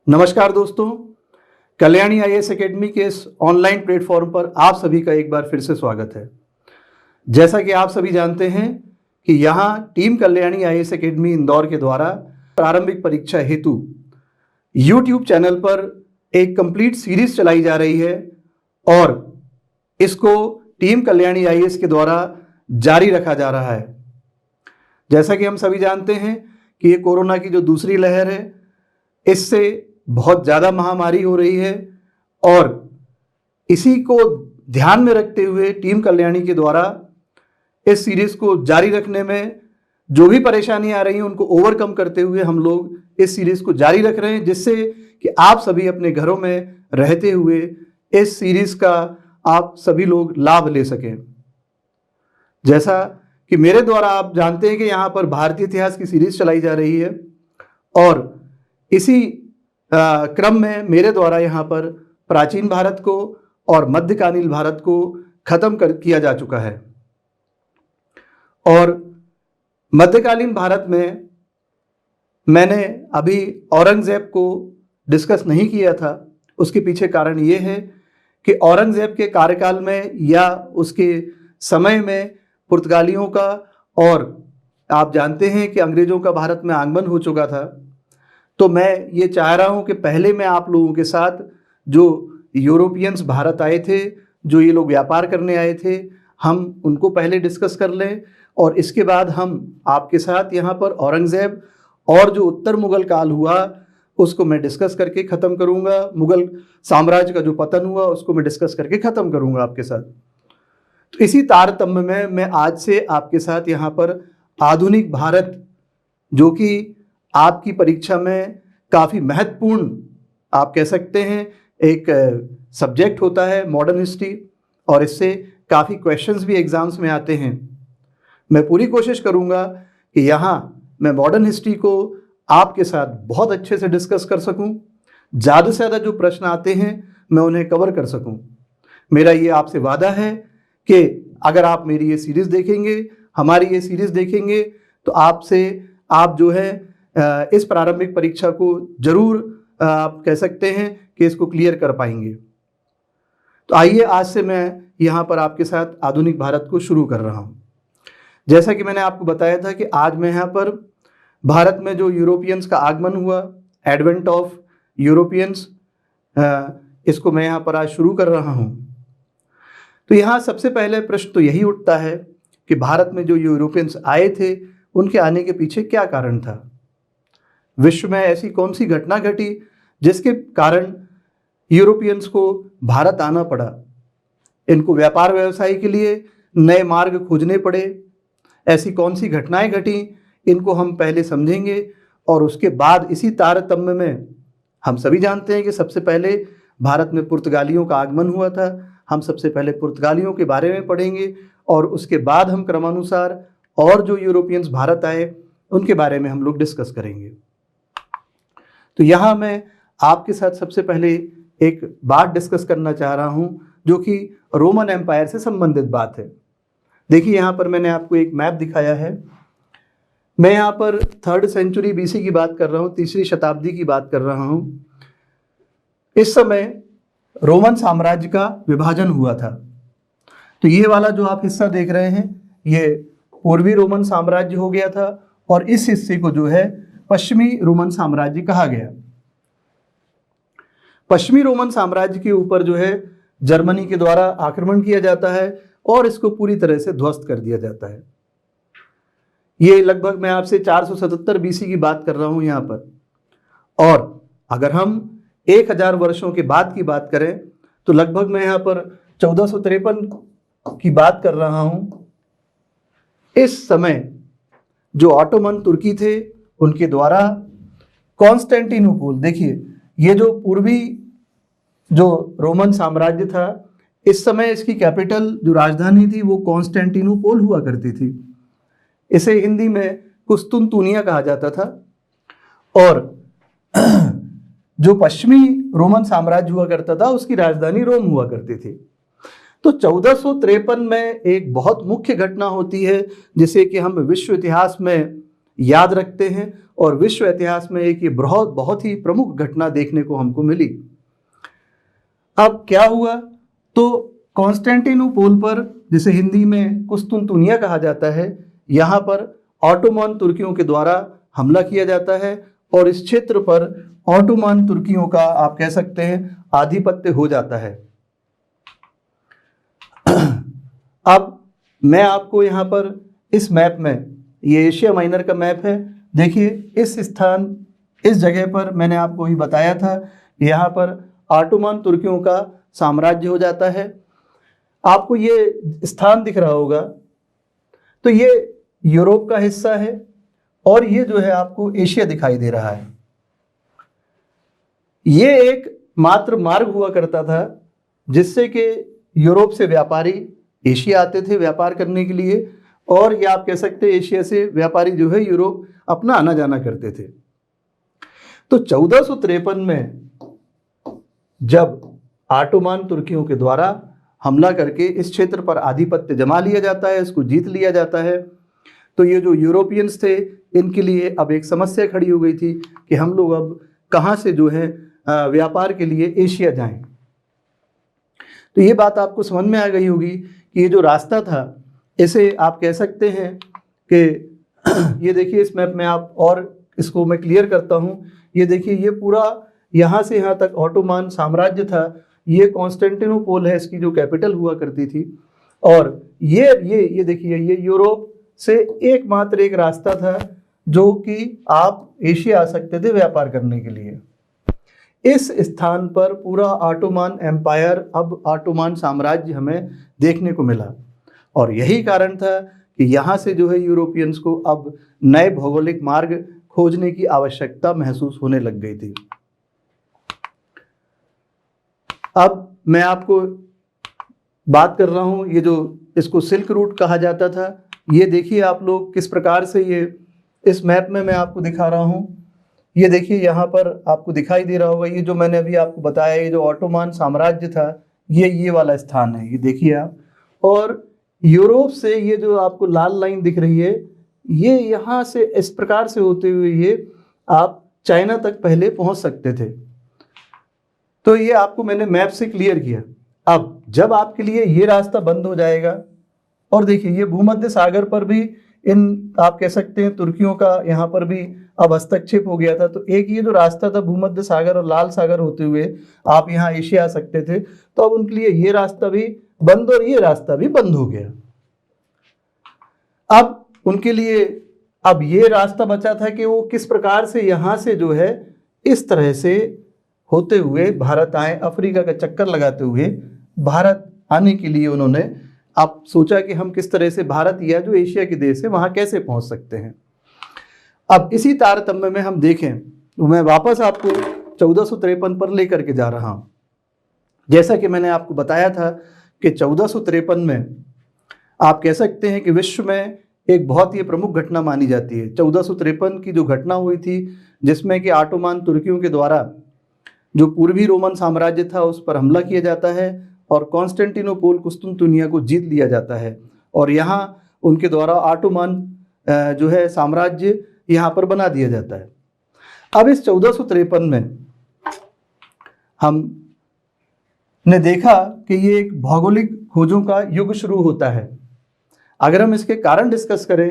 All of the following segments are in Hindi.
नमस्कार दोस्तों, कल्याणी आईएएस एकेडमी के इस ऑनलाइन प्लेटफॉर्म पर आप सभी का एक बार फिर से स्वागत है। जैसा कि आप सभी जानते हैं कि यहाँ team Kalyani IAS academy Indore के द्वारा प्रारंभिक परीक्षा हेतु यूट्यूब चैनल पर एक कंप्लीट सीरीज चलाई जा रही है और इसको टीम कल्याणी आईएएस के द्वारा जारी रखा जा रहा है। जैसा कि हम सभी जानते हैं कि ये कोरोना की जो दूसरी लहर है, इससे बहुत ज़्यादा महामारी हो रही है और इसी को ध्यान में रखते हुए टीम कल्याणी के द्वारा इस सीरीज को जारी रखने में जो भी परेशानी आ रही है उनको ओवरकम करते हुए हम लोग इस सीरीज को जारी रख रहे हैं, जिससे कि आप सभी अपने घरों में रहते हुए इस सीरीज का आप सभी लोग लाभ ले सकें। जैसा कि मेरे द्वारा आप जानते हैं कि यहाँ पर भारतीय इतिहास की सीरीज चलाई जा रही है और इसी क्रम में मेरे द्वारा यहाँ पर प्राचीन भारत को और मध्यकालीन भारत को खत्म किया जा चुका है। और मध्यकालीन भारत में मैंने अभी औरंगजेब को डिस्कस नहीं किया था। उसके पीछे कारण ये है कि औरंगजेब के कार्यकाल में या उसके समय में पुर्तगालियों का और आप जानते हैं कि अंग्रेजों का भारत में आगमन हो चुका था। तो मैं ये चाह रहा हूँ कि पहले मैं आप लोगों के साथ जो यूरोपियंस भारत आए थे, जो ये लोग व्यापार करने आए थे, हम उनको पहले डिस्कस कर लें और इसके बाद हम आपके साथ यहाँ पर औरंगजेब और जो उत्तर मुगल काल हुआ उसको मैं डिस्कस करके ख़त्म करूँगा। मुगल साम्राज्य का जो पतन हुआ उसको मैं डिस्कस करके ख़त्म करूँगा आपके साथ। तो इसी तारतम्य में मैं आज से आपके साथ यहाँ पर आधुनिक भारत, जो कि आपकी परीक्षा में काफ़ी महत्वपूर्ण आप कह सकते हैं एक सब्जेक्ट होता है, मॉडर्न हिस्ट्री, और इससे काफ़ी क्वेश्चंस भी एग्ज़ाम्स में आते हैं। मैं पूरी कोशिश करूँगा कि यहाँ मैं मॉडर्न हिस्ट्री को आपके साथ बहुत अच्छे से डिस्कस कर सकूँ, ज़्यादा से ज़्यादा जो प्रश्न आते हैं मैं उन्हें कवर कर सकूँ। मेरा ये आपसे वादा है कि अगर आप मेरी ये सीरीज़ देखेंगे, हमारी ये सीरीज़ देखेंगे, तो आप जो है इस प्रारंभिक परीक्षा को जरूर आप कह सकते हैं कि इसको क्लियर कर पाएंगे। तो आइए आज से मैं यहाँ पर आपके साथ आधुनिक भारत को शुरू कर रहा हूँ। जैसा कि मैंने आपको बताया था कि आज मैं यहाँ पर भारत में जो यूरोपियंस का आगमन हुआ, एडवेंट ऑफ यूरोपियंस, इसको मैं यहाँ पर आज शुरू कर रहा हूँ। तो यहाँ सबसे पहले प्रश्न तो यही उठता है कि भारत में जो यूरोपियंस आए थे उनके आने के पीछे क्या कारण था। विश्व में ऐसी कौन सी घटना घटी जिसके कारण यूरोपियंस को भारत आना पड़ा। इनको व्यापार व्यवसाय के लिए नए मार्ग खोजने पड़े। ऐसी कौन सी घटनाएं घटी, इनको हम पहले समझेंगे और उसके बाद इसी तारतम्य में हम सभी जानते हैं कि सबसे पहले भारत में पुर्तगालियों का आगमन हुआ था। हम सबसे पहले पुर्तगालियों के बारे में पढ़ेंगे और उसके बाद हम क्रमानुसार और जो यूरोपियंस भारत आए उनके बारे में हम लोग डिस्कस करेंगे। तो यहाँ मैं आपके साथ सबसे पहले एक बात डिस्कस करना चाह रहा हूँ जो कि रोमन एम्पायर से संबंधित बात है। देखिए यहाँ पर मैंने आपको एक मैप दिखाया है। मैं यहाँ पर 3rd सेंचुरी BC की बात कर रहा हूँ, 3री शताब्दी की बात कर रहा हूँ। इस समय रोमन साम्राज्य का विभाजन हुआ था। तो ये वाला जो आप हिस्सा देख रहे हैं ये पूर्वी रोमन साम्राज्य हो गया था और इस हिस्से को जो है पश्चिमी रोमन साम्राज्य कहा गया। पश्चिमी रोमन साम्राज्य के ऊपर जो है जर्मनी के द्वारा आक्रमण किया जाता है और इसको पूरी तरह से ध्वस्त कर दिया जाता है। ये लगभग मैं आपसे 477 BC की बात कर रहा हूं यहाँ पर। और अगर हम 1000 वर्षों के बाद की बात करें तो लगभग मैं यहाँ पर 1453 की बात कर रहा हूं। इस समय जो ऑटोमन तुर्की थे उनके द्वारा कॉन्स्टेंटिनोपल, देखिए ये जो पूर्वी जो रोमन साम्राज्य था, इस समय इसकी कैपिटल जो राजधानी थी वो कॉन्स्टेंटिनोपल हुआ करती थी। इसे हिंदी में कुस्तुनतुनिया कहा जाता था। और जो पश्चिमी रोमन साम्राज्य हुआ करता था उसकी राजधानी रोम हुआ करती थी। तो 1453 में एक बहुत मुख्य घटना होती है जिसे कि हम विश्व इतिहास में याद रखते हैं और विश्व इतिहास में एक ये बहुत बहुत ही प्रमुख घटना देखने को हमको मिली। अब क्या हुआ, तो कॉन्स्टेंटिनोपोल पर, जिसे हिंदी में कुस्तुनतुनिया कहा जाता है, यहाँ पर ऑटोमान तुर्कियों के द्वारा हमला किया जाता है और इस क्षेत्र पर ऑटोमान तुर्कियों का आप कह सकते हैं आधिपत्य हो जाता है। अब मैं आपको यहाँ पर इस मैप में, ये एशिया माइनर का मैप है, देखिए इस स्थान, इस जगह पर मैंने आपको ही बताया था, यहाँ पर ऑटोमान तुर्कियों का साम्राज्य हो जाता है। आपको ये स्थान दिख रहा होगा, तो ये यूरोप का हिस्सा है और ये जो है आपको एशिया दिखाई दे रहा है। ये एक मात्र मार्ग हुआ करता था जिससे कि यूरोप से व्यापारी एशिया आते थे व्यापार करने के लिए, और ये आप कह सकते हैं एशिया से व्यापारी जो है यूरोप अपना आना जाना करते थे। तो 1453 में जब ऑटोमान तुर्कियों के द्वारा हमला करके इस क्षेत्र पर आधिपत्य जमा लिया जाता है, इसको जीत लिया जाता है, तो ये जो यूरोपियंस थे इनके लिए अब एक समस्या खड़ी हो गई थी कि हम लोग अब कहाँ से जो है व्यापार के लिए एशिया जाएं। तो ये बात आपको समझ में आ गई होगी कि ये जो रास्ता था, इसे आप कह सकते हैं कि ये देखिए इस मैप में आप, और इसको मैं क्लियर करता हूँ, ये देखिए ये पूरा यहाँ से यहाँ तक ऑटोमान साम्राज्य था। ये कॉन्स्टेंटिनोपोल है, इसकी जो कैपिटल हुआ करती थी, और ये देखिए ये यूरोप से एकमात्र एक रास्ता था जो कि आप एशिया आ सकते थे व्यापार करने के लिए। इस स्थान पर पूरा ऑटोमान एम्पायर, अब ऑटोमान साम्राज्य हमें देखने को मिला, और यही कारण था कि यहाँ से जो है यूरोपियंस को अब नए भौगोलिक मार्ग खोजने की आवश्यकता महसूस होने लग गई थी। अब मैं आपको बात कर रहा हूँ, ये जो इसको सिल्क रूट कहा जाता था, ये देखिए आप लोग किस प्रकार से, ये इस मैप में मैं आपको दिखा रहा हूँ। ये देखिए यहाँ पर आपको दिखाई दे रहा होगा, ये जो मैंने अभी आपको बताया, ये जो ऑटोमान साम्राज्य था, ये वाला स्थान है, ये देखिए आप। और यूरोप से ये जो आपको लाल लाइन दिख रही है, ये यहाँ से इस प्रकार से होते हुए ये आप चाइना तक पहले पहुँच सकते थे। तो ये आपको मैंने मैप से क्लियर किया। अब जब आपके लिए ये रास्ता बंद हो जाएगा, और देखिए ये भूमध्य सागर पर भी इन आप कह सकते हैं तुर्कियों का यहाँ पर भी अब हस्तक्षेप हो गया था। तो एक ये जो रास्ता था भूमध्य सागर और लाल सागर होते हुए आप यहाँ एशिया आ सकते थे, तो अब उनके लिए ये रास्ता भी बंद और ये रास्ता भी बंद हो गया। अब उनके लिए अब ये रास्ता बचा था कि वो किस प्रकार से यहाँ से जो है इस तरह से होते हुए भारत आए, अफ्रीका का चक्कर लगाते हुए भारत आने के लिए उन्होंने अब सोचा कि हम किस तरह से भारत या जो एशिया के देश है वहाँ कैसे पहुँच सकते हैं। अब इसी तारतम्य में हम देखें तो मैं वापस आपको 1453 पर लेकर के जा रहा हूँ। जैसा कि मैंने आपको बताया था कि 1453 में आप कह सकते हैं कि विश्व में एक बहुत ही प्रमुख घटना मानी जाती है। 1453 की जो घटना हुई थी, जिसमें कि ऑटोमान तुर्कियों के द्वारा जो पूर्वी रोमन साम्राज्य था उस पर हमला किया जाता है और कॉन्स्टेंटिनोपोल कुस्तुनतुनिया को जीत लिया जाता है, और यहाँ उनके द्वारा ऑटोमान जो है साम्राज्य यहाँ पर बना दिया जाता है। अब इस 1453 में हमने देखा कि ये एक भौगोलिक खोजों का युग शुरू होता है। अगर हम इसके कारण डिस्कस करें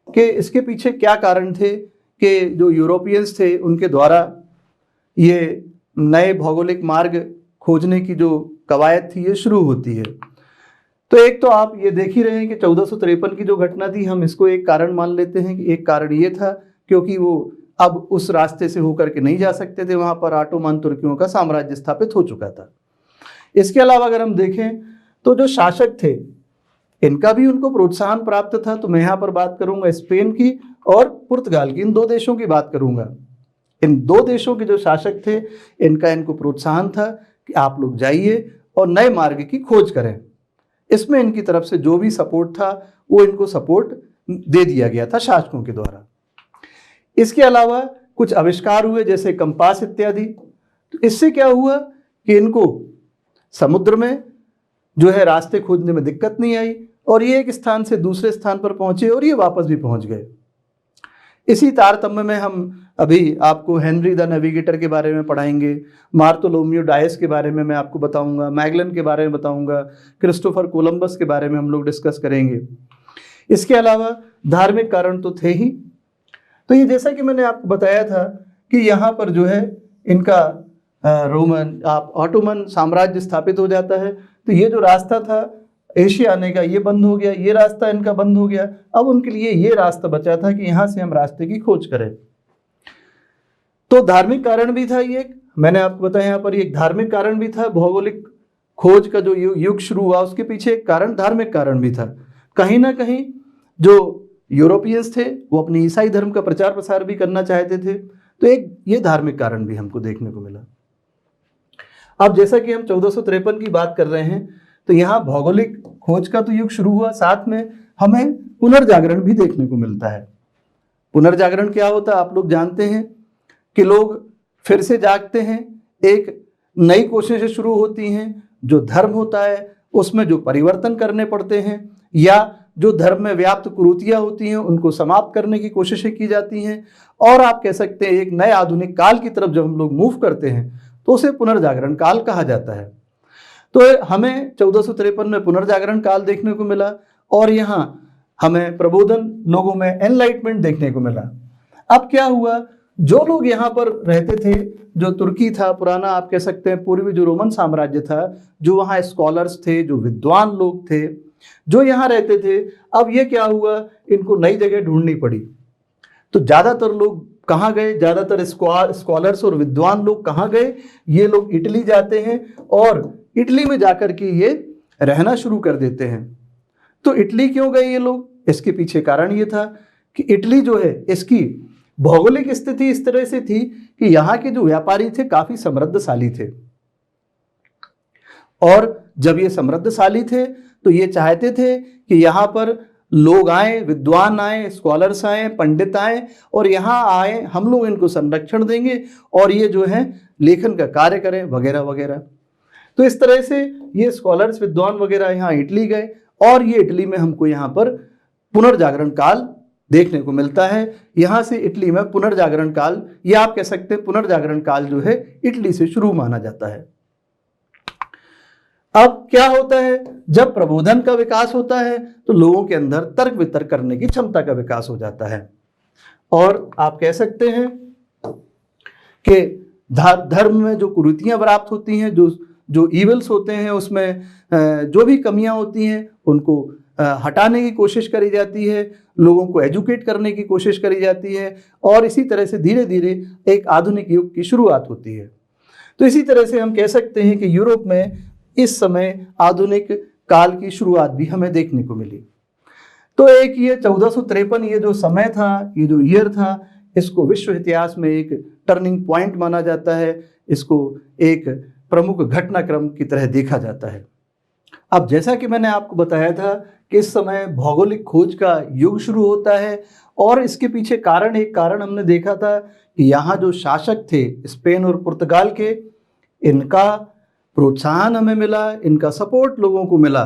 कि इसके पीछे क्या कारण थे कि जो यूरोपियंस थे उनके द्वारा ये नए भौगोलिक मार्ग खोजने की जो कवायद थी ये शुरू होती है। तो एक तो आप ये देख ही रहे हैं कि 1453 की जो घटना थी, हम इसको एक कारण मान लेते हैं कि एक कारण ये था क्योंकि वो अब उस रास्ते से होकर के नहीं जा सकते थे, वहाँ पर ऑटोमान तुर्कियों का साम्राज्य स्थापित हो चुका था। इसके अलावा अगर हम देखें तो जो शासक थे इनका भी उनको प्रोत्साहन प्राप्त था। तो मैं यहाँ पर बात करूँगा स्पेन की और पुर्तगाल की, इन दो देशों की बात करूँगा। इन दो देशों के जो शासक थे इनको प्रोत्साहन था कि आप लोग जाइए और नए मार्ग की खोज करें। इसमें इनकी तरफ से जो भी सपोर्ट था वो इनको सपोर्ट दे दिया गया था शासकों के द्वारा। इसके अलावा कुछ आविष्कार हुए जैसे कंपास इत्यादि। तो इससे क्या हुआ कि इनको समुद्र में जो है रास्ते खोजने में दिक्कत नहीं आई और ये एक स्थान से दूसरे स्थान पर पहुंचे और ये वापस भी पहुंच गए। इसी तारतम्य में हम अभी आपको हेनरी द नेविगेटर के बारे में पढ़ाएंगे, बार्थोलोम्यू डायस के बारे में मैं आपको बताऊंगा, मैगलन के बारे में बताऊंगा, क्रिस्टोफर कोलंबस के बारे में हम लोग डिस्कस करेंगे। इसके अलावा धार्मिक कारण तो थे ही। तो ये जैसा कि मैंने आपको बताया था कि यहाँ पर जो है इनका रोमन ऑटोमन साम्राज्य स्थापित हो जाता है। तो ये जो रास्ता था एशिया आने का ये बंद हो गया, ये रास्ता इनका बंद हो गया। अब उनके लिए ये रास्ता बचा था कि यहाँ से हम रास्ते की खोज करें। तो धार्मिक कारण भी था ये, मैंने आपको बताया यहाँ पर एक धार्मिक कारण भी था। भौगोलिक खोज का जो युग शुरू हुआ उसके पीछे एक कारण धार्मिक कारण भी था। कहीं ना कहीं जो यूरोपियंस थे वो अपनी ईसाई धर्म का प्रचार प्रसार भी करना चाहते थे, तो एक ये धार्मिक कारण भी हमको देखने को मिला। अब जैसा कि हम 1453 की बात कर रहे हैं, तो यहाँ भौगोलिक खोज का तो युग शुरू हुआ, साथ में हमें पुनर्जागरण भी देखने को मिलता है। पुनर्जागरण क्या होता है आप लोग जानते हैं कि लोग फिर से जागते हैं, एक नई कोशिशें शुरू होती हैं। जो धर्म होता है उसमें जो परिवर्तन करने पड़ते हैं या जो धर्म में व्याप्त कुरीतियां होती हैं उनको समाप्त करने की कोशिशें की जाती हैं, और आप कह सकते हैं एक नए आधुनिक काल की तरफ जब हम लोग मूव करते हैं तो उसे पुनर्जागरण काल कहा जाता है। तो हमें 1453 में पुनर्जागरण काल देखने को मिला और यहाँ हमें प्रबोधन, लोगों में एनलाइटमेंट देखने को मिला। अब क्या हुआ, जो लोग यहाँ पर रहते थे, जो तुर्की था पुराना, आप कह सकते हैं पूर्वी जो रोमन साम्राज्य था, जो वहाँ स्कॉलर्स थे, जो विद्वान लोग थे, जो यहाँ रहते थे, अब ये क्या हुआ, इनको नई जगह ढूंढनी पड़ी। तो ज़्यादातर लोग कहाँ गए, ज़्यादातर स्कॉलर्स और विद्वान लोग कहाँ गए, ये लोग इटली जाते हैं और इटली में जाकर के ये रहना शुरू कर देते हैं। तो इटली क्यों गए ये लोग, इसके पीछे कारण ये था कि इटली जो है इसकी भौगोलिक स्थिति इस तरह से थी कि यहाँ के जो व्यापारी थे काफी समृद्धशाली थे, और जब ये समृद्धशाली थे तो ये चाहते थे कि यहाँ पर लोग आए, विद्वान आए, स्कॉलर्स आए, पंडित आए और यहाँ आए, हम लोग इनको संरक्षण देंगे और ये जो है लेखन का कार्य करें वगैरह वगैरह। तो इस तरह से ये स्कॉलर्स, विद्वान वगैरह यहाँ इटली गए और ये इटली में हमको यहाँ पर पुनर्जागरण काल देखने को मिलता है। यहाँ से इटली में पुनर्जागरण काल, या आप कह सकते हैं पुनर्जागरण काल जो है इटली से शुरू माना जाता है। अब क्या होता है, जब प्रबोधन का विकास होता है तो लोगों के अंदर तर्क वितर्क करने की क्षमता का विकास हो जाता है, और आप कह सकते हैं कि धर्म में जो कुरीतियां प्राप्त होती हैं, जो ईवल्स होते हैं, उसमें जो भी कमियां होती हैं उनको हटाने की कोशिश करी जाती है, लोगों को एजुकेट करने की कोशिश करी जाती है, और इसी तरह से धीरे धीरे एक आधुनिक युग की शुरुआत होती है। तो इसी तरह से हम कह सकते हैं कि यूरोप में इस समय आधुनिक काल की शुरुआत भी हमें देखने को मिली। तो एक ये 1453 ये जो समय था, ये जो ईयर था, इसको विश्व इतिहास में एक टर्निंग पॉइंट माना जाता है, इसको एक प्रमुख घटनाक्रम की तरह देखा जाता है। अब जैसा कि मैंने आपको बताया था कि इस समय भौगोलिक खोज का युग शुरू होता है, और इसके पीछे एक कारण हमने देखा था कि यहाँ जो शासक थे स्पेन और पुर्तगाल के, इनका प्रोत्साहन हमें मिला, इनका सपोर्ट लोगों को मिला।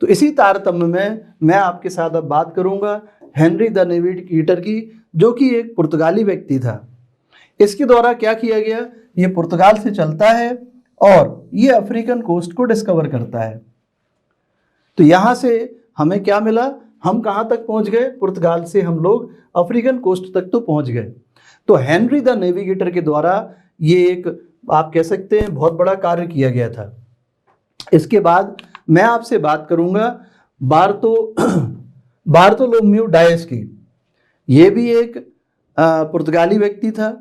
तो इसी तारतम्य में मैं आपके साथ अब बात करूंगा हेनरी द नेविगेटर की, जो कि एक पुर्तगाली व्यक्ति था। इसके द्वारा क्या किया गया, ये पुर्तगाल से चलता है और ये अफ्रीकन कोस्ट को डिस्कवर करता है। तो यहाँ से हमें क्या मिला, हम कहाँ तक पहुँच गए, पुर्तगाल से हम लोग अफ्रीकन कोस्ट तक तो पहुँच गए। तो हेनरी द नेविगेटर के द्वारा ये एक, आप कह सकते हैं, बहुत बड़ा कार्य किया गया था। इसके बाद मैं आपसे बात करूंगा बार्थोलोम्यू डायस की। ये भी एक पुर्तगाली व्यक्ति था।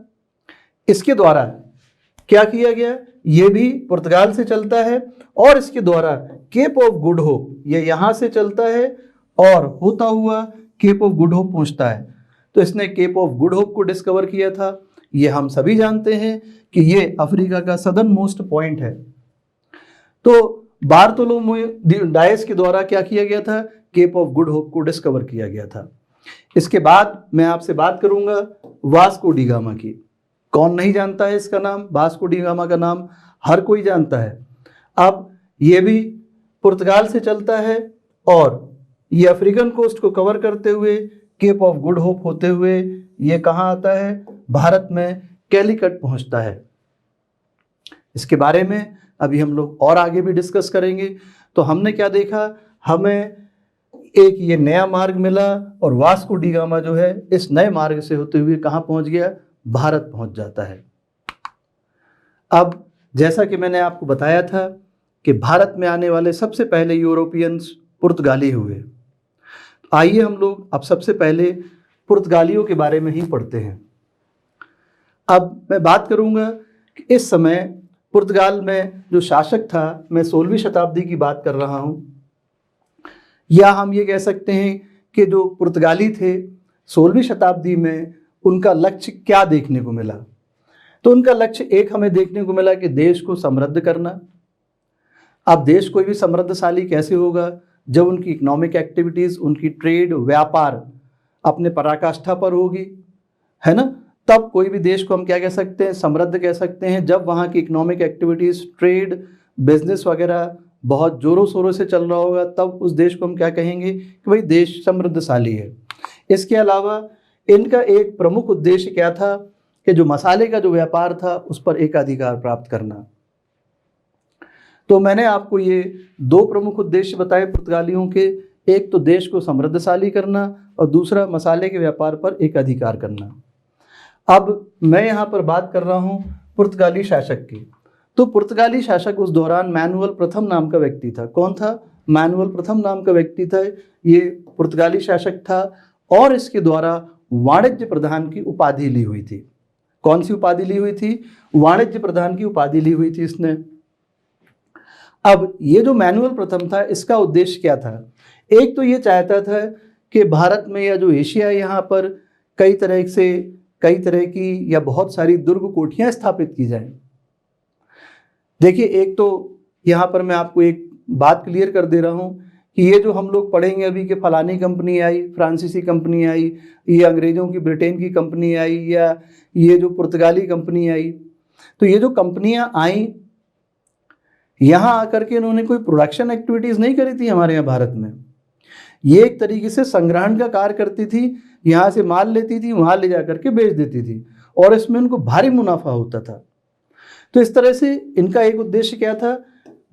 इसके द्वारा क्या किया गया, ये भी पुर्तगाल से चलता है और इसके द्वारा केप ऑफ गुड होप, ये यहाँ से चलता है और होता हुआ केप ऑफ गुड होप पहुँचता है। तो इसने केप ऑफ गुड होप को डिस्कवर किया था। ये हम सभी जानते हैं कि ये अफ्रीका का सदर्न मोस्ट पॉइंट है। तो बार्थोलोम्यू डायस के द्वारा क्या किया गया था, केप ऑफ गुड होप को डिस्कवर किया गया था। इसके बाद मैं आपसे बात करूंगा वास्को डी गामा की। कौन नहीं जानता है इसका नाम, वास्को डी गामा का नाम हर कोई जानता है। अब ये भी पुर्तगाल से चलता है और ये अफ्रीकन कोस्ट को कवर करते हुए केप ऑफ गुड होप होते हुए ये कहाँ आता है, भारत में कैलीकट पहुंचता है। इसके बारे में अभी हम लोग और आगे भी डिस्कस करेंगे। तो हमने क्या देखा, हमें एक ये नया मार्ग मिला और वास्को डी गामा जो है इस नए मार्ग से होते हुए कहाँ पहुंच गया, भारत पहुंच जाता है। अब जैसा कि मैंने आपको बताया था कि भारत में आने वाले सबसे पहले यूरोपियंस पुर्तगाली हुए। आइए हम लोग अब सबसे पहले पुर्तगालियों के बारे में ही पढ़ते हैं। अब मैं बात करूंगा कि इस समय पुर्तगाल में जो शासक था, मैं 16वीं शताब्दी की बात कर रहा हूं, या हम ये कह सकते हैं कि जो पुर्तगाली थे 16वीं शताब्दी में उनका लक्ष्य क्या देखने को मिला। तो उनका लक्ष्य एक हमें देखने को मिला कि देश को समृद्ध करना। अब देश कोई भी समृद्धशाली कैसे होगा, जब उनकी इकोनॉमिक एक्टिविटीज़, उनकी ट्रेड, व्यापार अपने पराकाष्ठा पर होगी, है ना। तब कोई भी देश को हम क्या कह सकते हैं, समृद्ध कह सकते हैं, जब वहाँ की इकोनॉमिक एक्टिविटीज़, ट्रेड, बिजनेस वगैरह बहुत ज़ोरों शोरों से चल रहा होगा, तब उस देश को हम क्या कहेंगे कि भाई देश समृद्धशाली है। इसके अलावा इनका एक प्रमुख उद्देश्य क्या था कि जो मसाले का जो व्यापार था उस पर एकाधिकार प्राप्त करना। तो मैंने आपको ये दो प्रमुख उद्देश्य बताए पुर्तगालियों के, एक तो देश को समृद्धशाली करना और दूसरा मसाले के व्यापार पर एकाधिकार करना। अब मैं यहाँ पर बात कर रहा हूँ पुर्तगाली शासक की। तो पुर्तगाली शासक उस दौरान मैनुअल प्रथम नाम का व्यक्ति था। कौन था? मैनुअल प्रथम नाम का व्यक्ति था। ये पुर्तगाली शासक था और इसके द्वारा वाणिज्य प्रधान की उपाधि ली हुई थी। कौन सी उपाधि ली हुई थी? वाणिज्य प्रधान की उपाधि ली हुई थी इसने। अब ये जो मैनुअल प्रथम था, इसका उद्देश्य क्या था? एक तो ये चाहता था कि भारत में या जो एशिया है यहाँ पर कई तरह की या बहुत सारी दुर्ग कोठियाँ स्थापित की जाएं। देखिए, एक तो यहाँ पर मैं आपको एक बात क्लियर कर दे रहा हूँ कि ये जो हम लोग पढ़ेंगे अभी कि फलानी कंपनी आई, फ्रांसीसी कंपनी आई, ये अंग्रेज़ों की ब्रिटेन की कंपनी आई, या ये जो पुर्तगाली कंपनी आई, तो ये जो कंपनियाँ आई यहाँ आकर के इन्होंने कोई प्रोडक्शन एक्टिविटीज़ नहीं करी थी हमारे यहाँ भारत में। ये एक तरीके से संग्रहण का कार्य करती थी, यहाँ से माल लेती थी, वहाँ ले जा करके बेच देती थी और इसमें उनको भारी मुनाफा होता था। तो इस तरह से इनका एक उद्देश्य क्या था?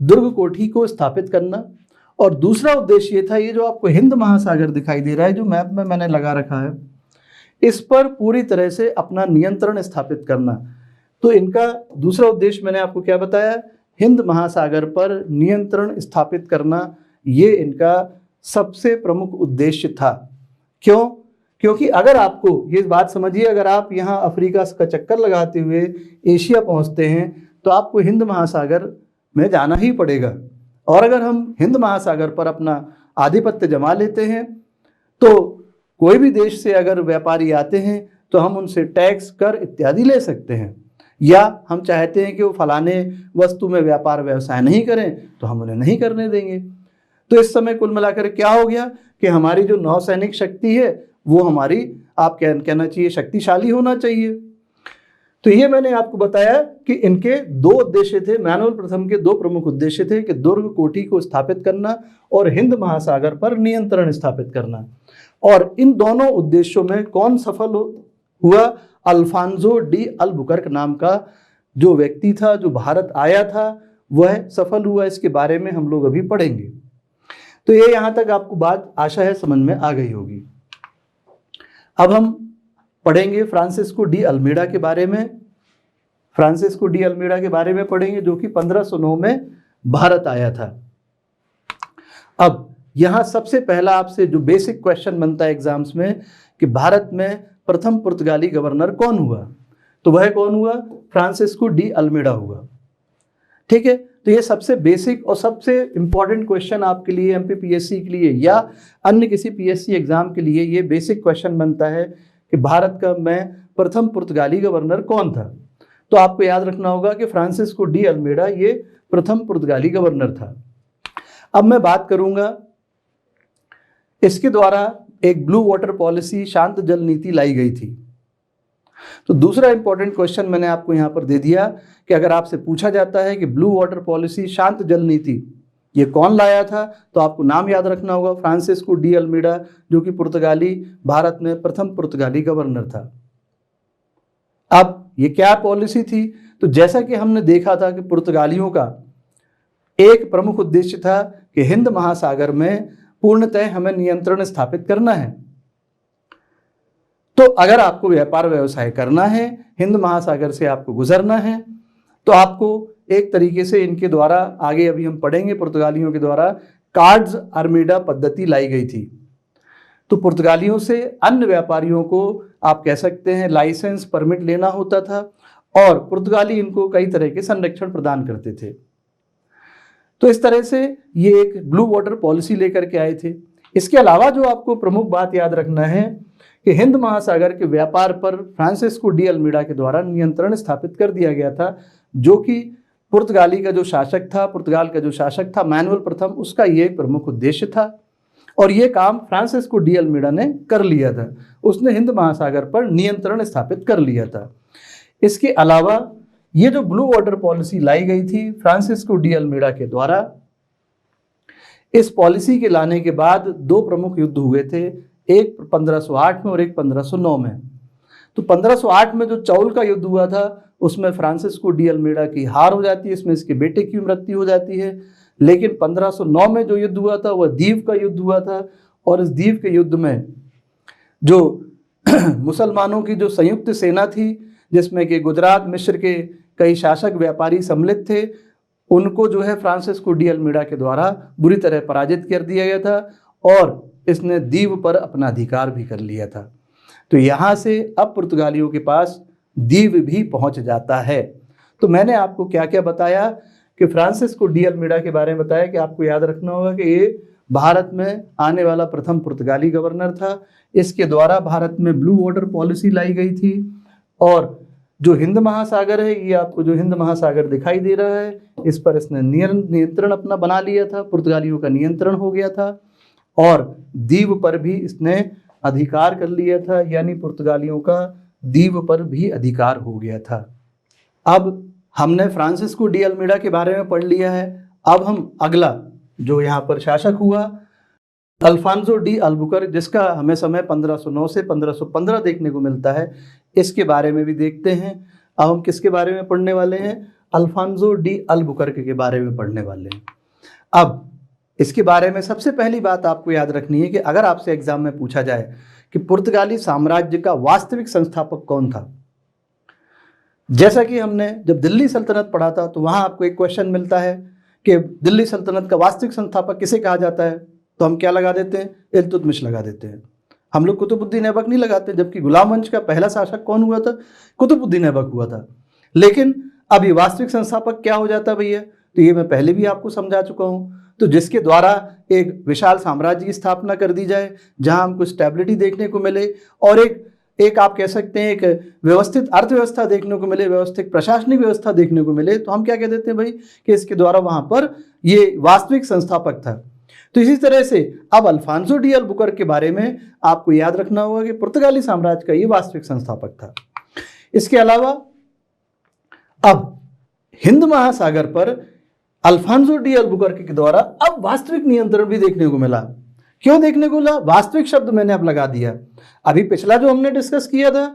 दुर्ग कोठी को स्थापित करना। और दूसरा उद्देश्य ये था, ये जो आपको हिंद महासागर दिखाई दे रहा है, जो मैप में मैंने लगा रखा है, इस पर पूरी तरह से अपना नियंत्रण स्थापित करना। तो इनका दूसरा उद्देश्य मैंने आपको क्या बताया? हिंद महासागर पर नियंत्रण स्थापित करना, ये इनका सबसे प्रमुख उद्देश्य था। क्यों? क्योंकि अगर आपको ये बात समझिए, अगर आप यहाँ अफ्रीका का चक्कर लगाते हुए एशिया पहुँचते हैं तो आपको हिंद महासागर में जाना ही पड़ेगा। और अगर हम हिंद महासागर पर अपना आधिपत्य जमा लेते हैं तो कोई भी देश से अगर व्यापारी आते हैं तो हम उनसे टैक्स, कर इत्यादि ले सकते हैं। या हम चाहते हैं कि वो फलाने वस्तु में व्यापार व्यवसाय नहीं करें तो हम उन्हें नहीं करने देंगे। तो इस समय कुल मिलाकर क्या हो गया कि हमारी जो नौसैनिक शक्ति है वो हमारी, आप कहना चाहिए, शक्तिशाली होना चाहिए। तो ये मैंने आपको बताया कि इनके दो उद्देश्य थे, मैनुअल प्रथम के दो प्रमुख उद्देश्य थे कि दुर्ग कोठी को स्थापित करना और हिंद महासागर पर नियंत्रण स्थापित करना। और इन दोनों उद्देश्यों में कौन सफल हुआ? अल्फांसो डी अल्बुकर्क नाम का जो व्यक्ति था, जो भारत आया था, वह सफल हुआ। इसके बारे में हम लोग अभी पढ़ेंगे। तो ये यहाँ तक आपको बात आशा है समझ में आ गई होगी। अब हम पढ़ेंगे फ्रांसिस्को डी अल्मीडा के बारे में। फ्रांसिस्को डी अल्मीडा के बारे में पढ़ेंगे, जो कि 1509 में भारत आया था। अब यहाँ सबसे पहला आपसे जो बेसिक क्वेश्चन बनता है एग्जाम्स में कि भारत में प्रथम पुर्तगाली गवर्नर कौन हुआ? तो वह कौन हुआ? फ्रांसिस्को डी अल्मीडा हुआ। ठीक है, तो ये सबसे बेसिक और सबसे इंपॉर्टेंट क्वेश्चन आपके लिए, एमपीपीएससी के लिए या अन्य किसी पीएससी एग्जाम के लिए ये बेसिक क्वेश्चन बनता है कि भारत का में प्रथम पुर्तगाली गवर्नर कौन था। तो आपको याद रखना होगा कि फ्रांसिस्को डी अल्मीडा ये प्रथम पुर्तगाली गवर्नर था। अब मैं बात करूंगा, इसके द्वारा एक ब्लू वाटर पॉलिसी, शांत जल नीति लाई गई थी। तो दूसरा इंपॉर्टेंट क्वेश्चन मैंने आपको यहाँ पर दे दिया कि अगर आपसे पूछा जाता है कि ब्लू वाटर पॉलिसी, शांत जल नीति, ये कौन लाया था? तो आपको नाम याद रखना होगा, फ्रांसिस्को डी अल्मीडा, जो कि पुर्तगाली, भारत में प्रथम पुर्तगाली गवर्नर था। अब ये क्या पॉलिसी थी? तो जैसा कि हमने देखा था कि पुर्तगालियों का एक प्रमुख उद्देश्य था कि हिंद महासागर में पूर्णतः हमें नियंत्रण स्थापित करना है। तो अगर आपको व्यापार व्यवसाय करना है, हिंद महासागर से आपको गुजरना है, तो आपको एक तरीके से इनके द्वारा, आगे अभी हम पढ़ेंगे, पुर्तगालियों के द्वारा कार्ड्स आर्मीडा पद्धति लाई गई थी। तो पुर्तगालियों से अन्य व्यापारियों को आप कह सकते हैं लाइसेंस, परमिट लेना होता था, और पुर्तगाली इनको कई तरह के संरक्षण प्रदान करते थे। तो इस तरह से ये एक ब्लू वाटर पॉलिसी लेकर के आए थे। इसके अलावा जो आपको प्रमुख बात याद रखना है कि हिंद महासागर के व्यापार पर फ्रांसिस्को डी अल्मीडा के द्वारा नियंत्रण स्थापित कर दिया गया था, जो कि पुर्तगाली का जो शासक था, पुर्तगाल का जो शासक था मैनुअल प्रथम, उसका ये प्रमुख उद्देश्य था। और ये काम फ्रांसिस्को डी अल्मीडा ने कर लिया था, उसने हिंद महासागर पर नियंत्रण स्थापित कर लिया था। इसके अलावा ये जो ब्लू वाटर पॉलिसी लाई गई थी फ्रांसिस्को डी अल्मीडा के द्वारा, इस पॉलिसी के लाने के बाद दो प्रमुख युद्ध हुए थे, एक 1508 में और एक 1509 में। तो 1508 में जो चौल का युद्ध हुआ था उसमें फ्रांसिस्को डी अल्मीडा की हार हो जाती है, इसमें इसके बेटे की मृत्यु हो जाती है। लेकिन 1509 में जो युद्ध हुआ था वह दीव का युद्ध हुआ था, और इस दीव के युद्ध में जो मुसलमानों की जो संयुक्त सेना थी, जिसमें कि गुजरात, मिस्र के कई शासक व्यापारी सम्मिलित थे, उनको जो है फ्रांसिस्को डी अल्मीडा के द्वारा बुरी तरह पराजित कर दिया गया था, और इसने दीव पर अपना अधिकार भी कर लिया था। तो यहाँ से अब पुर्तगालियों के पास दीव भी पहुँच जाता है। तो मैंने आपको क्या क्या बताया कि फ्रांसिस्को डी अल्मीडा के बारे में बताया कि आपको याद रखना होगा कि ये भारत में आने वाला प्रथम पुर्तगाली गवर्नर था। इसके द्वारा भारत में ब्लू वाटर पॉलिसी लाई गई थी, और जो हिंद महासागर है, ये आपको जो हिंद महासागर दिखाई दे रहा है, इस पर इसने नियंत्रण अपना बना लिया था, पुर्तगालियों का नियंत्रण हो गया था, और दीव पर भी इसने अधिकार कर लिया था, यानी पुर्तगालियों का दीव पर भी अधिकार हो गया था। अब हमने फ्रांसिस्को डी अल्मीडा के बारे में पढ़ लिया है। अब हम अगला जो यहाँ पर शासक हुआ अल्फांसो डी अल्बुकर्क, जिसका हमें समय 1509 से 1515 देखने को मिलता है, इसके बारे में भी देखते हैं। अब हम किसके बारे में पढ़ने वाले हैं? अल्फांसो डी अल्बुकर्क के बारे में पढ़ने वाले हैं। अब इसके बारे में सबसे पहली बात आपको याद रखनी है कि अगर आपसे एग्जाम में पूछा जाए कि पुर्तगाली साम्राज्य का वास्तविक संस्थापक कौन था, जैसा कि हमने जब दिल्ली सल्तनत पढ़ा था तो वहाँ आपको एक क्वेश्चन मिलता है कि दिल्ली सल्तनत का वास्तविक संस्थापक किसे कहा जाता है, तो हम क्या लगा देते हैं? इल्तुतमिश लगा देते हैं। हम लोग कुतुबुद्दीन ऐबक नहीं लगाते, जबकि गुलाम वंश का पहला शासक कौन हुआ था? कुतुबुद्दीन ऐबक हुआ था। लेकिन अब ये वास्तविक संस्थापक क्या हो जाता है भैया? तो ये मैं पहले भी आपको समझा चुका हूँ। तो जिसके द्वारा एक विशाल साम्राज्य की स्थापना कर दी जाए, जहाँ हमको स्टेबिलिटी देखने को मिले, और एक आप कह सकते हैं एक व्यवस्थित अर्थव्यवस्था देखने को मिले, व्यवस्थित प्रशासनिक व्यवस्था देखने को मिले, तो हम क्या कह देते हैं भाई कि इसके द्वारा वहाँ पर ये वास्तविक संस्थापक था। तो इसी तरह से अब अल्फांसो डी अल्बुकर्क के बारे में आपको याद रखना होगा कि पुर्तगाली साम्राज्य का ये वास्तविक संस्थापक था। इसके अलावा अब हिंद महासागर पर अल्फांसो डी अल्बुकर्क के द्वारा अब वास्तविक नियंत्रण भी देखने को मिला। क्यों देखने को मिला? वास्तविक शब्द मैंने अब लगा दिया। अभी पिछला जो हमने डिस्कस किया था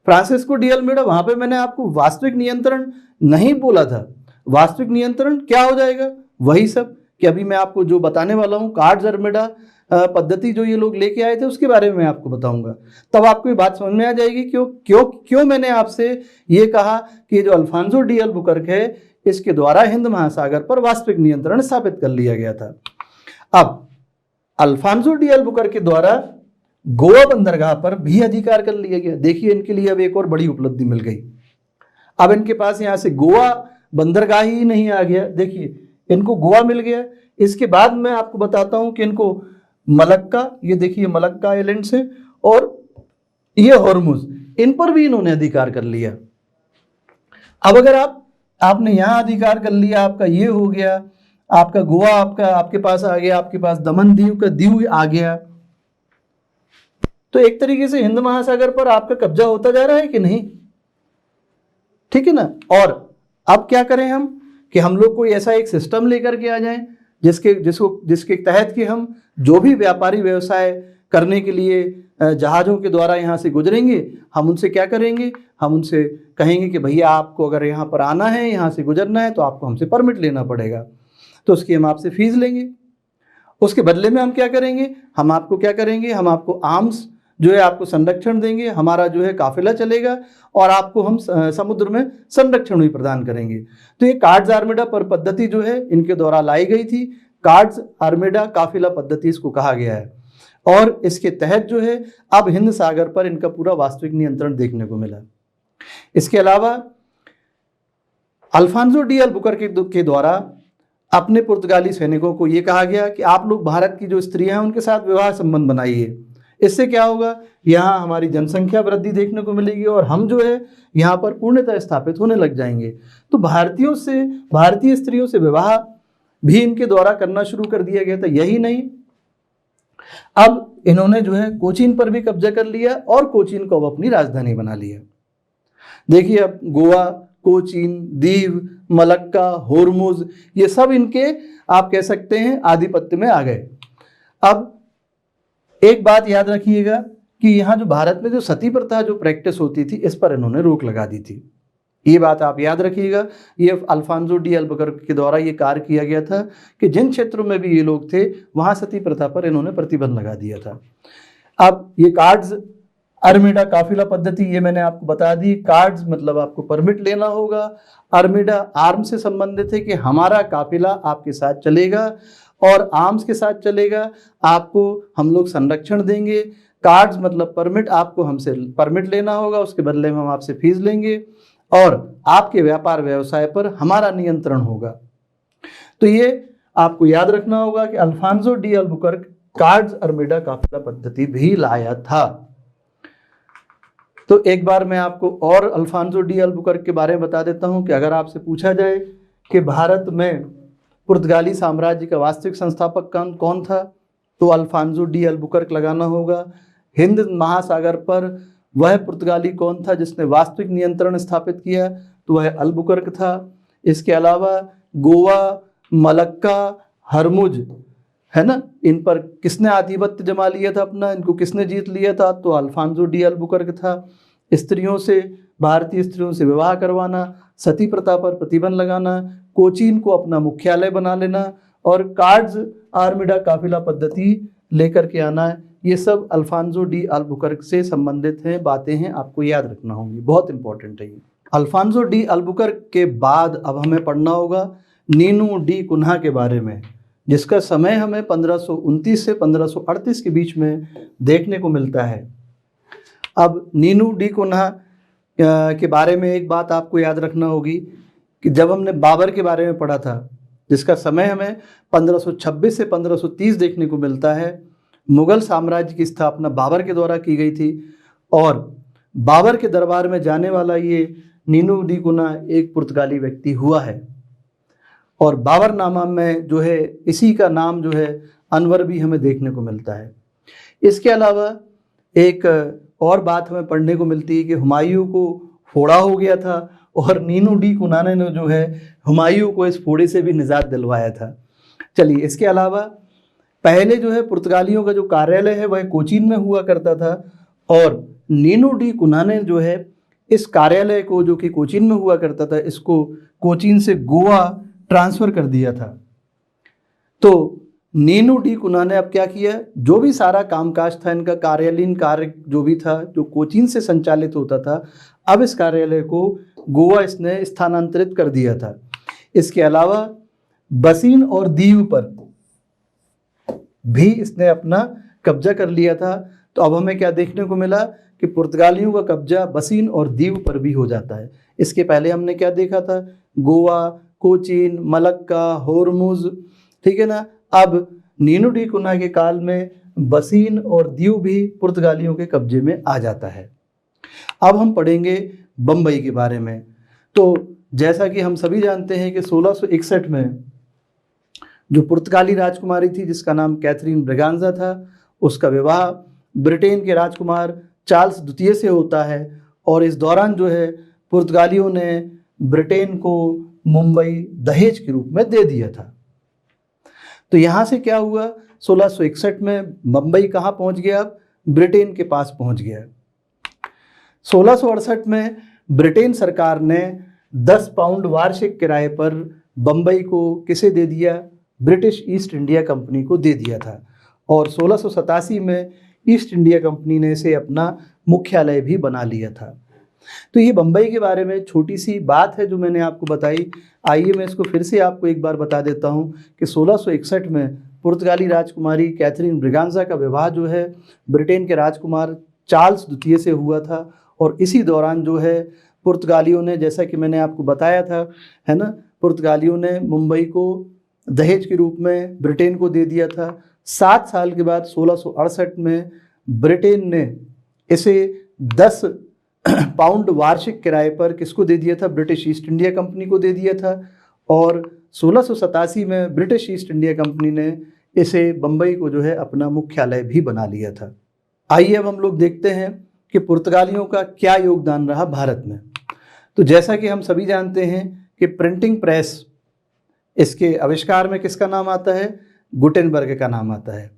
फ्रांसिस्को डी अल्मीडा, वहां पे मैंने आपको वास्तविक नियंत्रण नहीं बोला था। वास्तविक नियंत्रण क्या हो जाएगा? वही सब कि अभी मैं आपको जो बताने वाला हूँ, कार्ड्स आर्मीडा पद्धति जो ये लोग लेके आए थे उसके बारे में मैं आपको बताऊंगा। तब आपको ये बात समझ में आ जाएगी क्यों मैंने आपसे ये कहा कि जो अल्फांसो डी अल्बुकर्क है, इसके द्वारा हिंद महासागर पर वास्तविक नियंत्रण स्थापित कर लिया गया था। अब अल्फांसो डी अल्बुकर्क के द्वारा गोवा बंदरगाह पर भी अधिकार कर लिया गया। देखिए, इनके लिए अब एक और बड़ी उपलब्धि मिल गई। अब इनके पास यहाँ से गोवा बंदरगाह ही नहीं आ गया, देखिए इनको गोवा मिल गया। इसके बाद मैं आपको बताता हूं कि इनको मलक्का, ये देखिए मलक्का आइलैंड्स हैं, और ये हॉर्मुज, इन पर भी इन्होंने अधिकार कर लिया। अब अगर आपने यहां अधिकार कर लिया, आपका ये हो गया, आपका गोवा आपके पास आ गया, आपके पास दमन दीव का दीव आ गया, तो एक तरीके से हिंद महासागर पर आपका कब्जा होता जा रहा है कि नहीं? ठीक है ना। और अब क्या करें हम कि हम लोग कोई ऐसा एक सिस्टम लेकर के आ जाएं जिसके तहत कि हम जो भी व्यापारी व्यवसाय करने के लिए जहाज़ों के द्वारा यहाँ से गुजरेंगे, हम उनसे क्या करेंगे, हम उनसे कहेंगे कि भैया आपको अगर यहाँ पर आना है, यहाँ से गुजरना है, तो आपको हमसे परमिट लेना पड़ेगा, तो उसकी हम आपसे फीस लेंगे। उसके बदले में हम क्या करेंगे, हम आपको आर्म्स जो है आपको संरक्षण देंगे, हमारा जो है काफिला चलेगा और आपको हम समुद्र में संरक्षण भी प्रदान करेंगे। तो ये कार्ड्स आर्मेडा पर पद्धति जो है इनके द्वारा लाई गई थी। कार्ड्स आर्मेडा काफिला पद्धति इसको कहा गया है और इसके तहत जो है अब हिंद सागर पर इनका पूरा वास्तविक नियंत्रण देखने को मिला। इसके अलावा अल्फांसो डी अल्बुकर्क के द्वारा अपने पुर्तगाली सैनिकों को यह कहा गया कि आप लोग भारत की जो स्त्रियां हैं उनके साथ विवाह संबंध बनाइए। इससे क्या होगा, यहाँ हमारी जनसंख्या वृद्धि देखने को मिलेगी और हम जो है यहाँ पर पूर्णतः स्थापित होने लग जाएंगे। तो भारतीय स्त्रियों से विवाह भी इनके द्वारा करना शुरू कर दिया गया था। यही नहीं, अब इन्होंने जो है कोचीन पर भी कब्जा कर लिया और कोचीन को अब अपनी राजधानी बना लिया। देखिए अब गोवा, कोचीन, दीव, मलक्का, होर्मुज, ये सब इनके आप कह सकते हैं आधिपत्य में आ गए। अब एक बात याद रखिएगा कि यहाँ जो भारत में जो सती प्रथा जो प्रैक्टिस होती थी, इस पर इन्होंने रोक लगा दी थी। ये बात आप याद रखिएगा, ये अल्फांसो डी अल्बुकर्क के द्वारा ये कार्य किया गया था कि जिन क्षेत्रों में भी ये लोग थे वहाँ सती प्रथा पर इन्होंने प्रतिबंध लगा दिया था। अब ये कार्ड्स आर्मेडा काफिला पद्धति, ये मैंने आपको बता दी। कार्ड्स मतलब आपको परमिट लेना होगा। आर्मेडा आर्म से संबंधित है कि हमारा काफिला आपके साथ चलेगा और आर्म्स के साथ चलेगा, आपको हम लोग संरक्षण देंगे। कार्ड्स मतलब परमिट, आपको हमसे परमिट लेना होगा, उसके बदले में हम आपसे फीस लेंगे और आपके व्यापार व्यवसाय पर हमारा नियंत्रण होगा। तो ये आपको याद रखना होगा कि अल्फांसो डी अल्बुकर्क कार्ड्स आर्मेडा काफिला पद्धति भी लाया था। तो एक बार मैं आपको और अल्फांसो डी अल्बुकर्क के बारे में बता देता हूं कि अगर आपसे पूछा जाए कि भारत में पुर्तगाली साम्राज्य का वास्तविक संस्थापक कौन था, तो अल्फांसो डी अल्बुकर्क लगाना होगा। हिंद महासागर पर वह पुर्तगाली कौन था जिसने वास्तविक नियंत्रण स्थापित किया, तो वह अल्बुकर्क था। इसके अलावा गोवा, मलक्का, हरमुज है ना, इन पर किसने आधिपत्य जमा लिया था अपना, इनको किसने जीत लिया था, तो अल्फांसो डी अल्बुकर्क था। भारतीय स्त्रियों से विवाह करवाना, सती प्रथा पर प्रतिबंध लगाना, कोचीन को अपना मुख्यालय बना लेना और कार्ड्स आर्मेडा काफिला पद्धति लेकर के आना, ये सब अल्फांसो डी अल्बुकर्क से संबंधित हैं, बातें हैं, आपको याद रखना होंगी, बहुत इंपॉर्टेंट है ये। अल्फांसो डी अल्बुकर्क के बाद अब हमें पढ़ना होगा नीनू डी कुन्हा के बारे में, जिसका समय हमें 1529 से 1538 के बीच में देखने को मिलता है। अब नीनू डी कुन्हा के बारे में एक बात आपको याद रखना होगी कि जब हमने बाबर के बारे में पढ़ा था, जिसका समय हमें 1526 से 1530 देखने को मिलता है, मुगल साम्राज्य की स्थापना बाबर के द्वारा की गई थी और बाबर के दरबार में जाने वाला ये नीनू डी कुन्हा एक पुर्तगाली व्यक्ति हुआ है और बाबरनामा में जो है इसी का नाम जो है अनवर भी हमें देखने को मिलता है। इसके अलावा एक और बात हमें पढ़ने को मिलती है कि हुमायूं को फोड़ा हो गया था और नीनू डी कुन्हा ने जो है हुमायूं को इस फोड़े से भी निजात दिलवाया था। चलिए, इसके अलावा पहले जो है पुर्तगालियों का जो कार्यालय है वह कोचीन में हुआ करता था और नीनू डी कुन्हा ने जो है इस कार्यालय को, जो कि कोचीन में हुआ करता था, इसको कोचीन से गोवा ट्रांसफर कर दिया था। तो नीनू डी कुन्हा ने अब क्या किया, जो भी सारा कामकाज था, इनका कार्यालयीन कार्य जो भी था, जो कोचीन से संचालित होता था, अब इस कार्यालय को गोवा इसने स्थानांतरित कर दिया था। इसके अलावा बसीन और दीव पर भी इसने अपना कब्जा कर लिया था। तो अब हमें क्या देखने को मिला कि पुर्तगालियों का कब्जा बसीन और दीव पर भी हो जाता है। इसके पहले हमने क्या देखा था, गोवा, कोचीन, मलक्का, होर्मुज, ठीक है ना। अब नीनू डी कुन्हा के काल में बसीन और दीव भी पुर्तगालियों के कब्जे में आ जाता है। अब हम पढ़ेंगे बम्बई के बारे में। तो जैसा कि हम सभी जानते हैं कि 1661 में जो पुर्तगाली राजकुमारी थी जिसका नाम कैथरीन ब्रिगांजा था, उसका विवाह ब्रिटेन के राजकुमार चार्ल्स द्वितीय से होता है और इस दौरान जो है पुर्तगालियों ने ब्रिटेन को मुंबई दहेज के रूप में दे दिया था। तो यहाँ से क्या हुआ, 1661 में बम्बई कहाँ पहुँच गया, अब ब्रिटेन के पास पहुँच गया। 1668 में ब्रिटेन सरकार ने 10 पाउंड वार्षिक किराए पर बम्बई को किसे दे दिया, ब्रिटिश ईस्ट इंडिया कंपनी को दे दिया था। और 1687 में ईस्ट इंडिया कंपनी ने इसे अपना मुख्यालय भी बना लिया था। तो ये बम्बई के बारे में छोटी सी बात है जो मैंने आपको बताई। आइए मैं इसको फिर से आपको एक बार बता देता हूँ कि 1661 में पुर्तगाली राजकुमारी कैथरीन ब्रिगांजा का विवाह जो है ब्रिटेन के राजकुमार चार्ल्स द्वितीय से हुआ था। और इसी दौरान जो है पुर्तगालियों ने, जैसा कि मैंने आपको बताया था, है ना, पुर्तगालियों ने मुंबई को दहेज के रूप में ब्रिटेन को दे दिया था। 7 साल के बाद 1668 में ब्रिटेन ने इसे 10 पाउंड वार्षिक किराए पर किसको दे दिया था, ब्रिटिश ईस्ट इंडिया कंपनी को दे दिया था। और 1687 में ब्रिटिश ईस्ट इंडिया कंपनी ने इसे बम्बई को जो है अपना मुख्यालय भी बना लिया था। आइए अब हम लोग देखते हैं कि पुर्तगालियों का क्या योगदान रहा भारत में। तो जैसा कि हम सभी जानते हैं कि प्रिंटिंग प्रेस, इसके आविष्कार में किसका नाम आता है, गुटेनबर्ग का नाम आता है।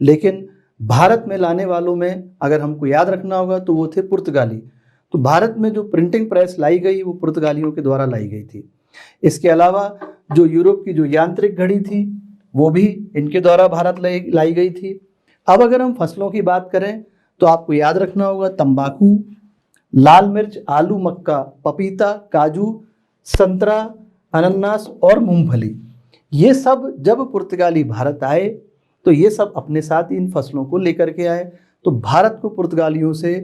लेकिन भारत में लाने वालों में अगर हमको याद रखना होगा तो वो थे पुर्तगाली। तो भारत में जो प्रिंटिंग प्रेस लाई गई वो पुर्तगालियों के द्वारा लाई गई थी। इसके अलावा जो यूरोप की जो यांत्रिक घड़ी थी वो भी इनके द्वारा भारत लाई गई थी। अब अगर हम फसलों की बात करें तो आपको याद रखना होगा तंबाकू, लाल मिर्च, आलू, मक्का, पपीता, काजू, संतरा, अनानास और मूंगफली, ये सब जब पुर्तगाली भारत आए तो ये सब अपने साथ इन फसलों को लेकर के आए। तो भारत को पुर्तगालियों से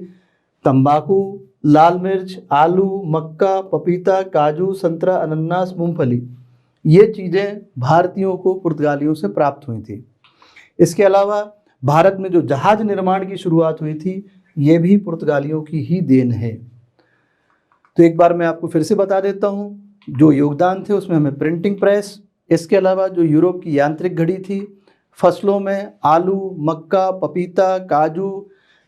तंबाकू, लाल मिर्च, आलू, मक्का, पपीता, काजू, संतरा, अनानास, मूंगफली, ये चीज़ें भारतीयों को पुर्तगालियों से प्राप्त हुई थी। इसके अलावा भारत में जो जहाज निर्माण की शुरुआत हुई थी ये भी पुर्तगालियों की ही देन है। तो एक बार मैं आपको फिर से बता देता हूँ, जो योगदान थे उसमें हमें प्रिंटिंग प्रेस, इसके अलावा जो यूरोप की यांत्रिक घड़ी थी, फसलों में आलू, मक्का, पपीता, काजू,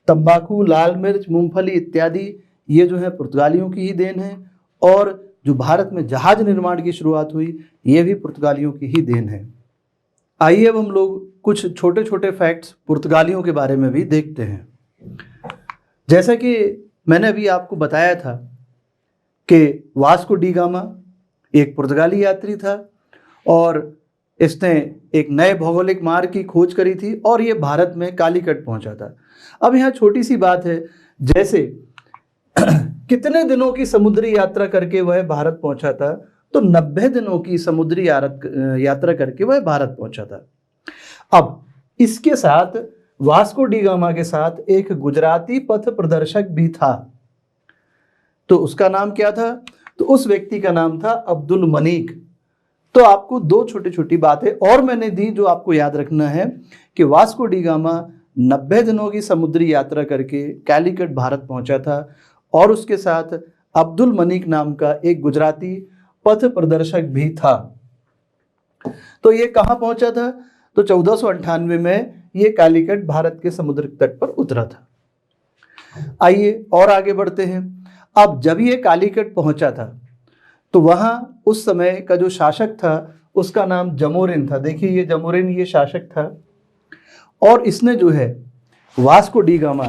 तंबाकू, लाल मिर्च, मूंगफली इत्यादि, ये जो है पुर्तगालियों की ही देन है। और जो भारत में जहाज निर्माण की शुरुआत हुई ये भी पुर्तगालियों की ही देन है। आइए अब हम लोग कुछ छोटे छोटे फैक्ट्स पुर्तगालियों के बारे में भी देखते हैं। जैसा कि मैंने अभी आपको बताया था कि वास्को डी गामा एक पुर्तगाली यात्री था और इसने एक नए भौगोलिक मार्ग की खोज करी थी और ये भारत में कालीकट पहुंचा था। अब यहाँ छोटी सी बात है, जैसे कितने दिनों की समुद्री यात्रा करके वह भारत पहुंचा था, तो 90 दिनों की समुद्री यात्रा करके वह भारत पहुंचा था। अब इसके साथ वास्को डी गामा के साथ एक गुजराती पथ प्रदर्शक भी था। तो उसका नाम क्या था, तो उस व्यक्ति का नाम था अब्दुल मनीक। तो आपको दो छोटी छोटी बातें और मैंने दी जो आपको याद रखना है कि वास्को डी गामा 90 दिनों की समुद्री यात्रा करके कालीकट भारत पहुंचा था और उसके साथ अब्दुल मनीक नाम का एक गुजराती पथ प्रदर्शक भी था। तो ये कहाँ पहुंचा था, तो 1498 में ये कालीकट भारत के समुद्र तट पर उतरा था। आइए और आगे बढ़ते हैं। अब जब ये कालीकट पहुंचा था तो वहां उस समय का जो शासक था उसका नाम जमोरिन था। देखिए ये जमोरिन ये शासक था और इसने जो है वास्को डी गामा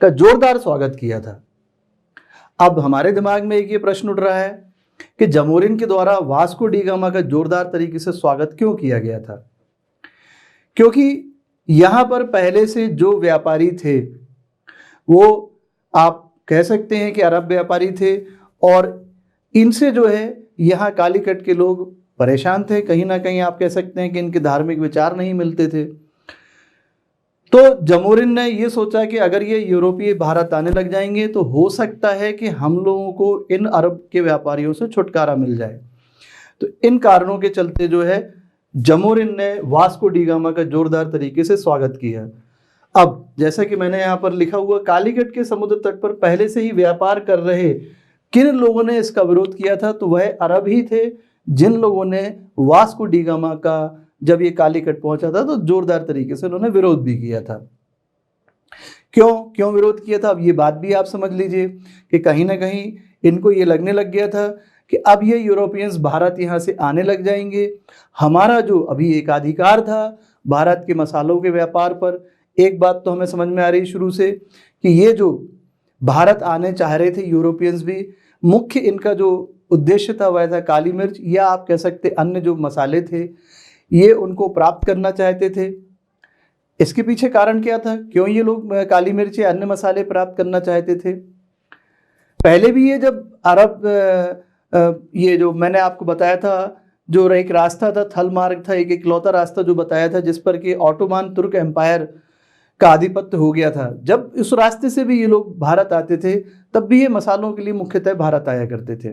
का जोरदार स्वागत किया था। अब हमारे दिमाग में एक ये प्रश्न उठ रहा है कि जमोरिन के द्वारा वास्को डी गामा का जोरदार तरीके से स्वागत क्यों किया गया था, क्योंकि यहाँ पर पहले से जो व्यापारी थे वो आप कह सकते हैं कि अरब व्यापारी थे और इनसे जो है यहाँ कालीकट के लोग परेशान थे। कहीं ना कहीं आप कह सकते हैं कि इनके धार्मिक विचार नहीं मिलते थे। तो जमोरिन ने ये सोचा कि अगर ये यूरोपीय भारत आने लग जाएंगे तो हो सकता है कि हम लोगों को इन अरब के व्यापारियों से छुटकारा मिल जाए। तो इन कारणों के चलते जो है जमोरिन ने वास्को डी गामा का जोरदार तरीके से स्वागत किया। अब जैसा कि मैंने यहाँ पर लिखा हुआ, कालीकट के समुद्र तट पर पहले से ही व्यापार कर रहे किन लोगों ने इसका विरोध किया था, तो वह अरब ही थे जिन लोगों ने वास्को डी गामा का जब ये कालीकट पहुंचा था तो जोरदार तरीके से उन्होंने विरोध भी किया था। क्यों विरोध किया था, अब ये बात भी आप समझ लीजिए कि कहीं ना कहीं इनको ये लगने लग गया था कि अब ये यूरोपियंस भारत यहाँ से आने लग जाएंगे। हमारा जो अभी एकाधिकार था भारत के मसालों के व्यापार पर, एक बात तो हमें समझ में आ रही शुरू से कि ये जो भारत आने चाह रहे थे यूरोपियंस भी, मुख्य इनका जो उद्देश्य था वह था काली मिर्च, या आप कह सकते अन्य जो मसाले थे ये उनको प्राप्त करना चाहते थे। इसके पीछे कारण क्या था, क्यों ये लोग काली मिर्च या अन्य मसाले प्राप्त करना चाहते थे? पहले भी ये जब अरब ये जो मैंने आपको बताया था, जो एक रास्ता था थल मार्ग था, एक इकलौता रास्ता जो बताया था जिस पर कि ऑटोमान तुर्क एम्पायर का आधिपत्य हो गया था, जब उस रास्ते से भी ये लोग भारत आते थे तब भी ये मसालों के लिए मुख्यतः भारत आया करते थे।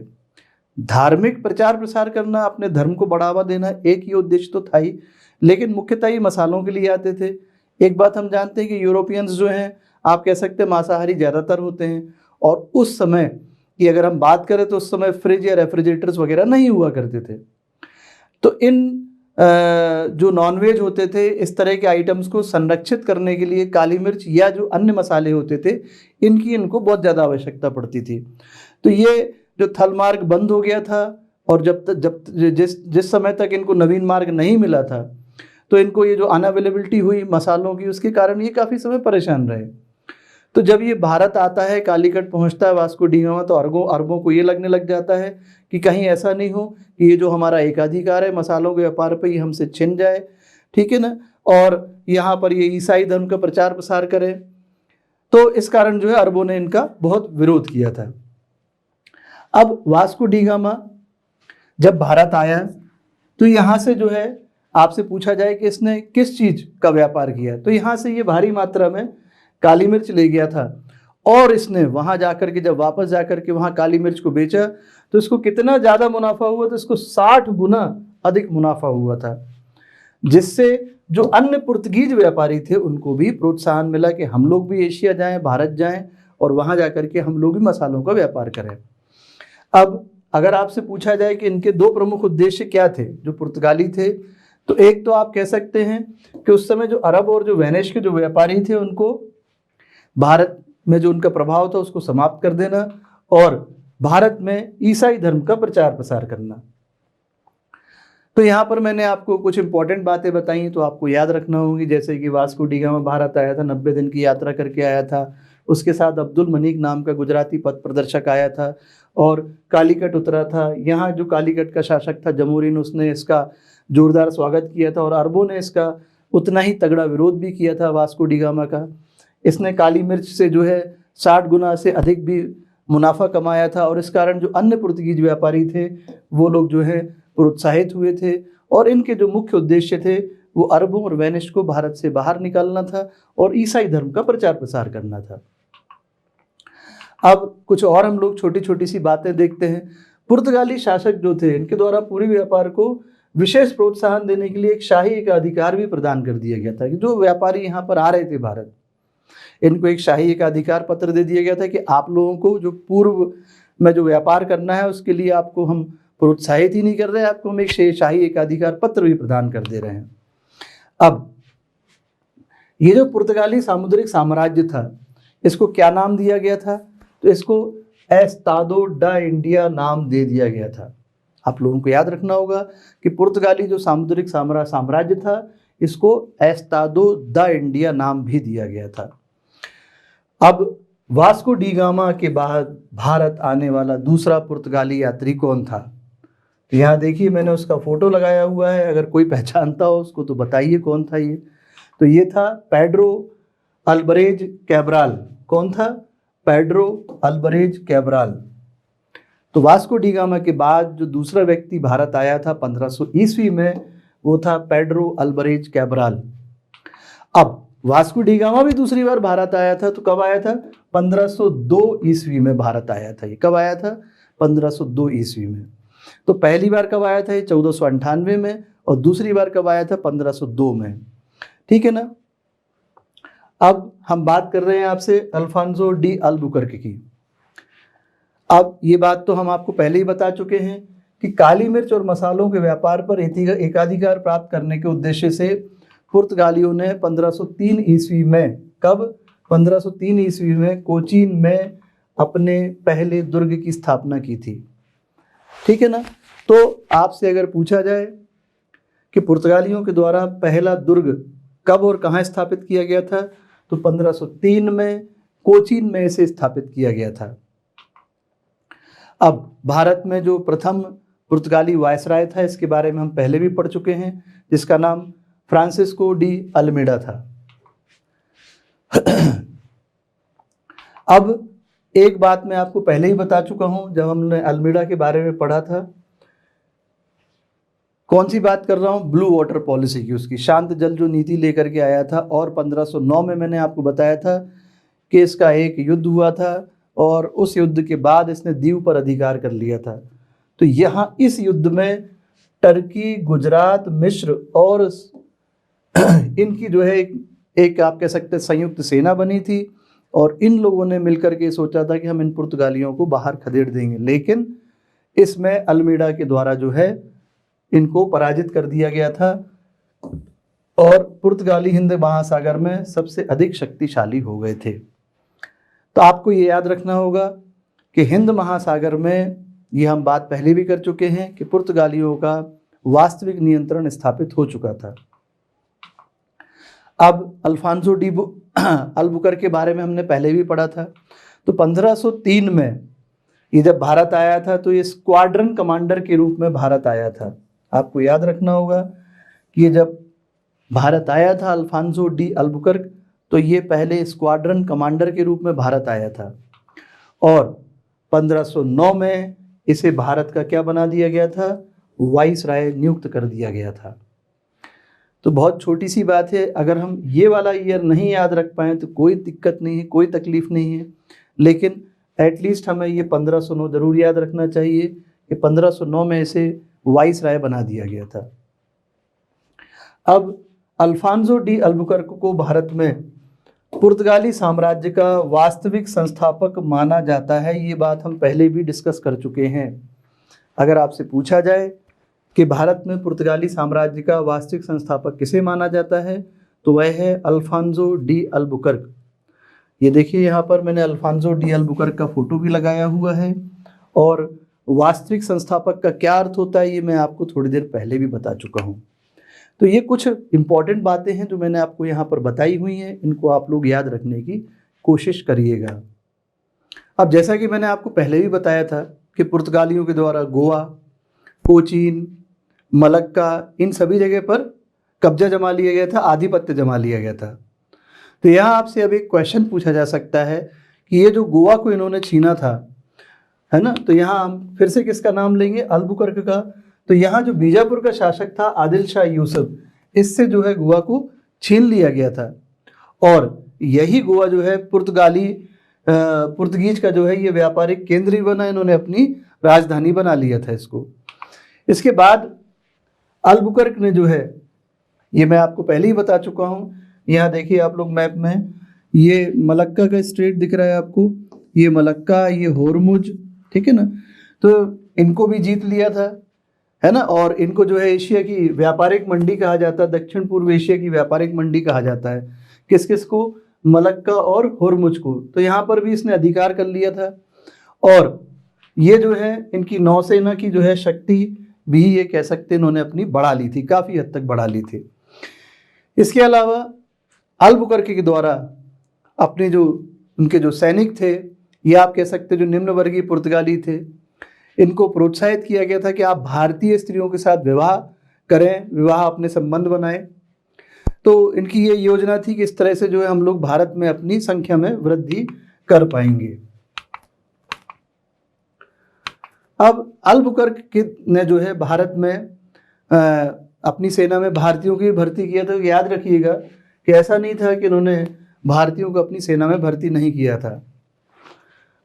धार्मिक प्रचार प्रसार करना, अपने धर्म को बढ़ावा देना एक ही उद्देश्य तो था ही, लेकिन मुख्यतः ये मसालों के लिए आते थे। एक बात हम जानते हैं कि यूरोपियंस जो हैं, आप कह सकते हैं मांसाहारी ज़्यादातर होते हैं, और उस समय की अगर हम बात करें तो उस समय फ्रिज या रेफ्रिजरेटर्स वगैरह नहीं हुआ करते थे। तो इन जो नॉनवेज होते थे, इस तरह के आइटम्स को संरक्षित करने के लिए काली मिर्च या जो अन्य मसाले होते थे इनको बहुत ज़्यादा आवश्यकता पड़ती थी। तो ये जो थल मार्ग बंद हो गया था, और जब जिस समय तक इनको नवीन मार्ग नहीं मिला था, तो इनको ये जो अनअवेलेबिलिटी हुई मसालों की, उसके कारण ये काफ़ी समय परेशान रहे। तो जब ये भारत आता है, कालीकट पहुंचता है वास्को डी गामा, तो अरबों को ये लगने लग जाता है कि कहीं ऐसा नहीं हो कि ये जो हमारा एकाधिकार है मसालों के व्यापार पर, ये हमसे छिन जाए, ठीक है ना, और यहाँ पर ये ईसाई धर्म का प्रचार प्रसार करें। तो इस कारण जो है अरबों ने इनका बहुत विरोध किया था। अब वास्को डी गामा जब भारत आया तो यहाँ से जो है आपसे पूछा जाए कि इसने किस चीज़ का व्यापार किया, तो यहाँ से ये भारी मात्रा में काली मिर्च ले गया था, और इसने वहाँ जाकर के जब वापस जाकर के वहाँ काली मिर्च को बेचा तो इसको कितना ज़्यादा मुनाफा हुआ, तो इसको 60 गुना अधिक मुनाफा हुआ था, जिससे जो अन्य पुर्तगीज व्यापारी थे उनको भी प्रोत्साहन मिला कि हम लोग भी एशिया जाएं, भारत जाएं, और वहाँ जाकर के हम लोग भी मसालों का व्यापार करें। अब अगर आपसे पूछा जाए कि इनके दो प्रमुख उद्देश्य क्या थे जो पुर्तगाली थे, तो एक तो आप कह सकते हैं कि उस समय जो अरब और जो वेनिश के जो व्यापारी थे उनको भारत में जो उनका प्रभाव था उसको समाप्त कर देना, और भारत में ईसाई धर्म का प्रचार प्रसार करना। तो यहाँ पर मैंने आपको कुछ इंपॉर्टेंट बातें बताई तो आपको याद रखना होगी, जैसे कि वास्को डी गामा भारत आया था, 90 दिन की यात्रा करके आया था, उसके साथ अब्दुल मनीक नाम का गुजराती पथ प्रदर्शक आया था और कालीकट उतरा था। यहाँ जो कालीकट का शासक था जमूरीन, उसने इसका जोरदार स्वागत किया था, और अरबों ने इसका उतना ही तगड़ा विरोध भी किया था वास्को डी गामा का। इसने काली मिर्च से जो है 60 गुना से अधिक भी मुनाफा कमाया था, और इस कारण जो अन्य पुर्तगीज व्यापारी थे वो लोग जो है प्रोत्साहित हुए थे, और इनके जो मुख्य उद्देश्य थे वो अरबों और वेनिश को भारत से बाहर निकालना था और ईसाई धर्म का प्रचार प्रसार करना था। अब कुछ और हम लोग छोटी छोटी सी बातें देखते हैं। पुर्तगाली शासक जो थे इनके द्वारा पूरे व्यापार को विशेष प्रोत्साहन देने के लिए एक शाही एकाधिकार भी प्रदान कर दिया गया था कि जो व्यापारी यहाँ पर आ रहे थे भारत, इनको एक शाही एकाधिकार पत्र दे दिया गया था कि आप लोगों को जो पूर्व में जो व्यापार करना है उसके लिए आपको हम प्रोत्साहित ही नहीं कर रहे हैं, आपको हम एक शाही एकाधिकार पत्र भी प्रदान कर दे रहे हैं। अब ये जो पुर्तगाली सामुद्रिक साम्राज्य था इसको क्या नाम दिया गया था, तो इसको एस्तादो डा इंडिया नाम दे दिया गया था। आप लोगों को याद रखना होगा कि पुर्तगाली जो सामुद्रिक साम्राज्य था इसको एस्तादो दा इंडिया नाम भी दिया गया था। अब वास्को डी गामा के बाद भारत आने वाला दूसरा पुर्तगाली यात्री कौन था, तो यहाँ देखिए मैंने उसका फोटो लगाया हुआ है, अगर कोई पहचानता हो उसको तो बताइए कौन था ये। तो ये था पेड्रो अल्बरेज कैब्राल। कौन था? Pedro Alvares Cabral. तो वास्को डी गामा के बाद जो दूसरा व्यक्ति भारत आया था 1500 ईस्वी में, वो था पेड्रो अल्बरेज कैब्राल। अब वास्को डी गामा भी दूसरी बार भारत आया था, तो कब आया था? 1502 ईस्वी में भारत आया था। ये कब आया था? 1502 ईस्वी में। तो पहली बार कब आया था? ये 1498 में, और दूसरी बार कब आया था? 1502 में। ठीक है ना। अब हम बात कर रहे हैं आपसे अल्फांसो डी अल्बुकर्क की। अब ये बात तो हम आपको पहले ही बता चुके हैं कि काली मिर्च और मसालों के व्यापार पर एकाधिकार प्राप्त करने के उद्देश्य से पुर्तगालियों ने 1503 ईस्वी में, कब? 1503 ईस्वी में कोचीन में अपने पहले दुर्ग की स्थापना की थी। ठीक है ना। तो आपसे अगर पूछा जाए कि पुर्तगालियों के द्वारा पहला दुर्ग कब और कहाँ स्थापित किया गया था, तो 1503 में कोचीन में इसे स्थापित किया गया था। अब भारत में जो प्रथम पुर्तगाली वायसराय था, इसके बारे में हम पहले भी पढ़ चुके हैं, जिसका नाम फ्रांसिस्को डी अल्मेडा था। अब एक बात मैं आपको पहले ही बता चुका हूं जब हमने अल्मेडा के बारे में पढ़ा था। कौन सी बात कर रहा हूं? ब्लू वाटर पॉलिसी की, उसकी शांत जल जो नीति लेकर के आया था। और 1509 में मैंने आपको बताया था कि इसका एक युद्ध हुआ था और उस युद्ध के बाद इसने दीव पर अधिकार कर लिया था। तो यहाँ इस युद्ध में टर्की, गुजरात, मिस्र और इनकी जो है एक आप कह सकते हैं संयुक्त सेना बनी थी और इन लोगों ने मिलकर के सोचा था कि हम इन पुर्तगालियों को बाहर खदेड़ देंगे, लेकिन इसमें अल्मेडा के द्वारा जो है इनको पराजित कर दिया गया था और पुर्तगाली हिंद महासागर में सबसे अधिक शक्तिशाली हो गए थे। तो आपको ये याद रखना होगा कि हिंद महासागर में, ये हम बात पहले भी कर चुके हैं, कि पुर्तगालियों का वास्तविक नियंत्रण स्थापित हो चुका था। अब अल्फांसो डी अल्बुकर के बारे में हमने पहले भी पढ़ा था। तो 1503 में ये जब भारत आया था तो ये स्क्वाड्रन कमांडर के रूप में भारत आया था। आपको याद रखना होगा कि ये जब भारत आया था अल्फांसो डी अल्बुकर्क, तो ये पहले स्क्वाड्रन कमांडर के रूप में भारत आया था और 1509 में इसे भारत का क्या बना दिया गया था? वाइसराय नियुक्त कर दिया गया था। तो बहुत छोटी सी बात है, अगर हम ये वाला ईयर नहीं याद रख पाएँ तो कोई दिक्कत नहीं है, कोई तकलीफ नहीं है, लेकिन एटलीस्ट हमें ये 1509 जरूर याद रखना चाहिए कि 1509 में इसे वाइसराय बना दिया गया था। अब अल्फांसो डी अल्बुकर्क को भारत में पुर्तगाली साम्राज्य का वास्तविक संस्थापक माना जाता है। ये बात हम पहले भी डिस्कस कर चुके हैं। अगर आपसे पूछा जाए कि भारत में पुर्तगाली साम्राज्य का वास्तविक संस्थापक किसे माना जाता है, तो वह है अल्फांसो डी अल्बुकर्क। ये देखिए यहाँ पर मैंने अल्फांसो डी अल्बुकर्क का फोटो भी लगाया हुआ है और वास्तविक संस्थापक का क्या अर्थ होता है ये मैं आपको थोड़ी देर पहले भी बता चुका हूँ। तो ये कुछ इंपॉर्टेंट बातें हैं जो मैंने आपको यहाँ पर बताई हुई हैं, इनको आप लोग याद रखने की कोशिश करिएगा। अब जैसा कि मैंने आपको पहले भी बताया था कि पुर्तगालियों के द्वारा गोवा, कोचीन, मलक्का, इन सभी जगह पर कब्जा जमा लिया गया था, आधिपत्य जमा लिया गया था। तो यहाँ आपसे अब एक क्वेश्चन पूछा जा सकता है कि ये जो गोवा को इन्होंने छीना था, है ना, तो यहाँ हम फिर से किसका नाम लेंगे? अल्बुकर्क का। तो यहाँ जो बीजापुर का शासक था आदिल शाह यूसुफ, इससे जो है गोवा को छीन लिया गया था और यही गोवा जो है पुर्तगीज का जो है ये व्यापारिक केंद्र ही बना, इन्होंने अपनी राजधानी बना लिया था इसको। इसके बाद अल्बुकर्क ने जो है, ये मैं आपको पहले ही बता चुका हूँ, यहाँ देखिए आप लोग मैप में, ये मलक्का का स्ट्रेट दिख रहा है आपको, ये मलक्का, ये होरमुज, ठीक है ना। तो इनको भी जीत लिया था, है ना, और इनको जो है एशिया की व्यापारिक मंडी कहा जाता है, दक्षिण पूर्व एशिया की व्यापारिक मंडी कहा जाता है। किस किस को? मलक्का और होरमुज को। तो यहाँ पर भी इसने अधिकार कर लिया था और ये जो है इनकी नौसेना की जो है शक्ति भी ये कह सकते हैं इन्होंने अपनी बढ़ा ली थी, काफ़ी हद तक बढ़ा ली थी। इसके अलावा अल्बुकर्क के द्वारा अपने जो उनके जो सैनिक थे, ये आप कह सकते जो निम्न वर्गीय पुर्तगाली थे, इनको प्रोत्साहित किया गया था कि आप भारतीय स्त्रियों के साथ विवाह करें, विवाह अपने संबंध बनाएं। तो इनकी ये योजना थी कि इस तरह से जो है हम लोग भारत में अपनी संख्या में वृद्धि कर पाएंगे। अब अल्बुकर्क ने जो है भारत में अपनी सेना में भारतीयों की भर्ती किया था। याद रखिएगा कि ऐसा नहीं था कि इन्होंने भारतीयों को अपनी सेना में भर्ती नहीं किया था।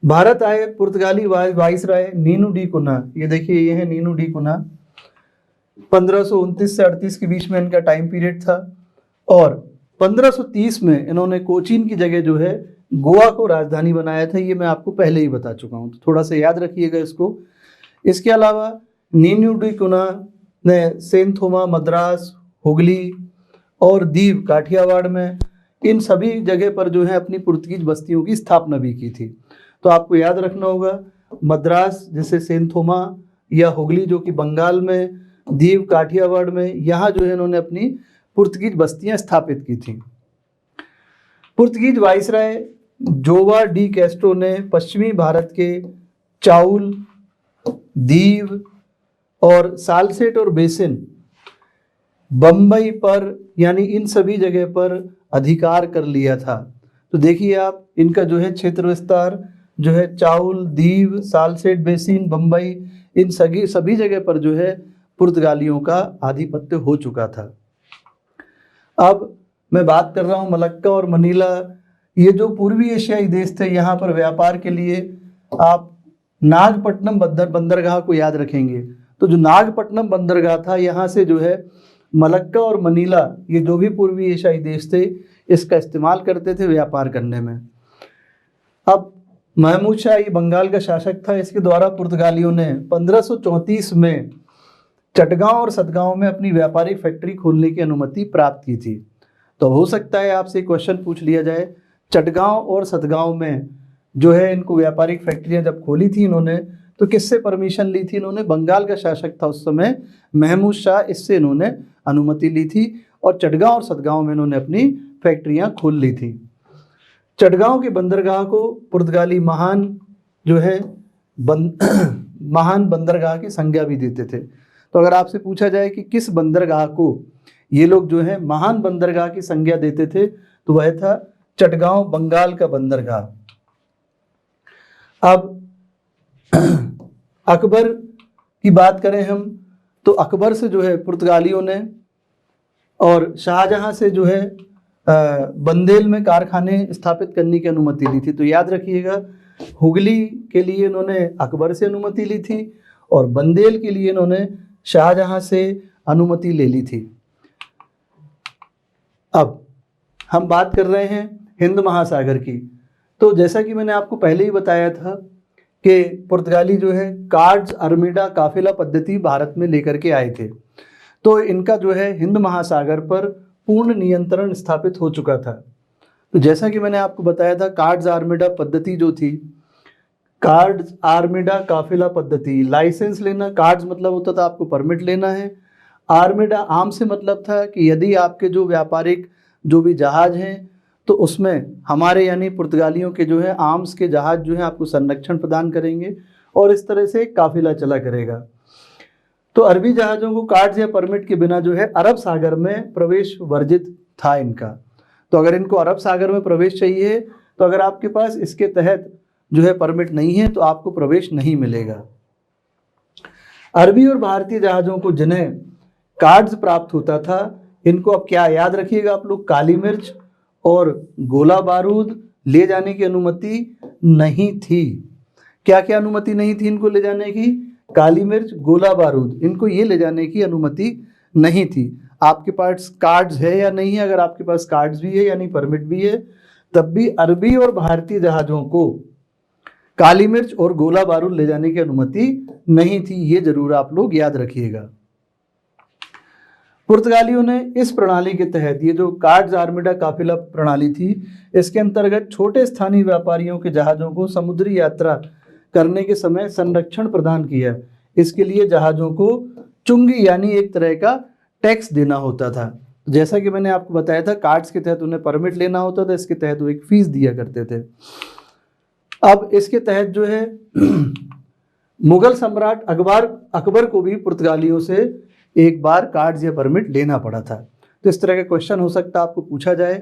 भारत आए पुर्तगाली वाइसराय नीनू डी कुना, ये देखिए ये है नीनू डी कुना, 1529 से 38 के बीच में इनका टाइम पीरियड था और 1530 में इन्होंने कोचीन की जगह जो है गोवा को राजधानी बनाया था। ये मैं आपको पहले ही बता चुका हूँ, तो थोड़ा सा याद रखिएगा इसको। इसके अलावा नीनू डी कुना ने सेंट थोमा, मद्रास, हुगली और दीव, काठियावाड़ में, इन सभी जगह पर जो है अपनी पुर्तगीज बस्तियों की स्थापना भी की थी। तो आपको याद रखना होगा, मद्रास जैसे सेंट थोमा, या हुगली जो कि बंगाल में, दीव काठियावाड़ में, यहाँ जो है इन्होंने अपनी पुर्तगीज बस्तियां स्थापित की थी। पुर्तगीज वाइसराय जोवा डी कैस्ट्रो ने पश्चिमी भारत के चाउल, दीव और सालसेट और बेसिन, बम्बई पर, यानी इन सभी जगह पर अधिकार कर लिया था। तो देखिए आप, इनका जो है क्षेत्र विस्तार जो है चाउल, दीव, सालसेट बेसिन, बम्बई, इन सभी जगह पर जो है पुर्तगालियों का आधिपत्य हो चुका था। अब मैं बात कर रहा हूँ मलक्का और मनीला, ये जो पूर्वी एशियाई देश थे, यहाँ पर व्यापार के लिए आप नागपट्टनम बंदरगाह को याद रखेंगे। तो जो नागपट्टनम बंदरगाह था, यहाँ से जो है मलक्का और मनीला, ये जो भी पूर्वी एशियाई देश थे, इसका इस्तेमाल करते थे व्यापार करने में। अब महमूद शाह ये बंगाल का शासक था, इसके द्वारा पुर्तगालियों ने 1534 में चटगांव और सतगांव में अपनी व्यापारिक फैक्ट्री खोलने की अनुमति प्राप्त की थी। तो हो सकता है आपसे क्वेश्चन पूछ लिया जाए, चटगांव और सतगांव में जो है इनको व्यापारिक फैक्ट्रियां जब खोली थी इन्होंने, तो किससे परमिशन ली थी इन्होंने? बंगाल का शासक था उस समय महमूद शाह, इससे इन्होंने अनुमति ली थी और चटगांव और सतगांव में इन्होंने अपनी फैक्ट्रियां खोल ली थी। चटगांव के बंदरगाह को पुर्तगाली महान जो है महान बंदरगाह की संज्ञा भी देते थे। तो अगर आपसे पूछा जाए कि किस बंदरगाह को ये लोग जो है महान बंदरगाह की संज्ञा देते थे, तो वह था चटगांव, बंगाल का बंदरगाह। अब अकबर की बात करें हम, तो अकबर से जो है पुर्तगालियों ने और शाहजहां से जो है बंदेल में कारखाने स्थापित करने की अनुमति ली थी। तो याद रखिएगा, हुगली के लिए इन्होंने अकबर से अनुमति ली थी और बंदेल के लिए इन्होंने शाहजहां से अनुमति ले ली थी। अब हम बात कर रहे हैं हिंद महासागर की। तो जैसा कि मैंने आपको पहले ही बताया था कि पुर्तगाली जो है कार्ड्स आर्मिडा काफिला पद्धति भारत में लेकर के आए थे। तो इनका जो है हिंद महासागर पर पूर्ण नियंत्रण स्थापित हो चुका था। तो जैसा कि मैंने आपको बताया था, कार्ड्स आर्मिडा पद्धति जो थी, कार्ड्स आर्मिडा काफिला पद्धति, लाइसेंस लेना, कार्ड्स मतलब होता था आपको परमिट लेना है, आर्मिडा आर्म से मतलब था कि यदि आपके जो व्यापारिक जो भी जहाज हैं, तो उसमें हमारे यानी पुर्तगालियों के जो है आर्म्स के जहाज जो है आपको संरक्षण प्रदान करेंगे और इस तरह से काफिला चला करेगा। तो अरबी जहाज़ों को कार्ड्स या परमिट के बिना जो है अरब सागर में प्रवेश वर्जित था इनका। तो अगर इनको अरब सागर में प्रवेश चाहिए, तो अगर आपके पास इसके तहत जो है परमिट नहीं है, तो आपको प्रवेश नहीं मिलेगा। अरबी और भारतीय जहाज़ों को जिन्हें कार्ड्स प्राप्त होता था, इनको अब क्या याद रखिएगा आप लोग, काली मिर्च और गोला बारूद ले जाने की अनुमति नहीं थी। क्या क्या अनुमति नहीं थी इनको ले जाने की? काली मिर्च, गोला बारूद, इनको ये ले जाने की अनुमति नहीं थी। आपके पास कार्ड्स है या नहीं है? अगर आपके पास कार्ड्स भी है यानी परमिट भी है, तब भी अरबी और भारतीय जहाज़ों को काली मिर्च और गोला बारूद ले जाने की अनुमति नहीं थी। ये जरूर आप लोग याद रखिएगा। पुर्तगालियों ने इस प्रणाली के तहत, ये जो कार्ड्स आर्मिडा काफिला प्रणाली थी, इसके अंतर्गत छोटे स्थानीय व्यापारियों के जहाज़ों को समुद्री यात्रा करने के समय संरक्षण प्रदान किया। इसके लिए जहाज़ों को चुंगी यानी एक तरह का टैक्स देना होता था। जैसा कि मैंने आपको बताया था, कार्ड्स के तहत उन्हें परमिट लेना होता था, इसके तहत वो एक फीस दिया करते थे। अब इसके तहत जो है मुगल सम्राट अकबर को भी पुर्तगालियों से एक बार कार्ड्स या परमिट लेना पड़ा था। तो इस तरह का क्वेश्चन हो सकता है आपको पूछा जाए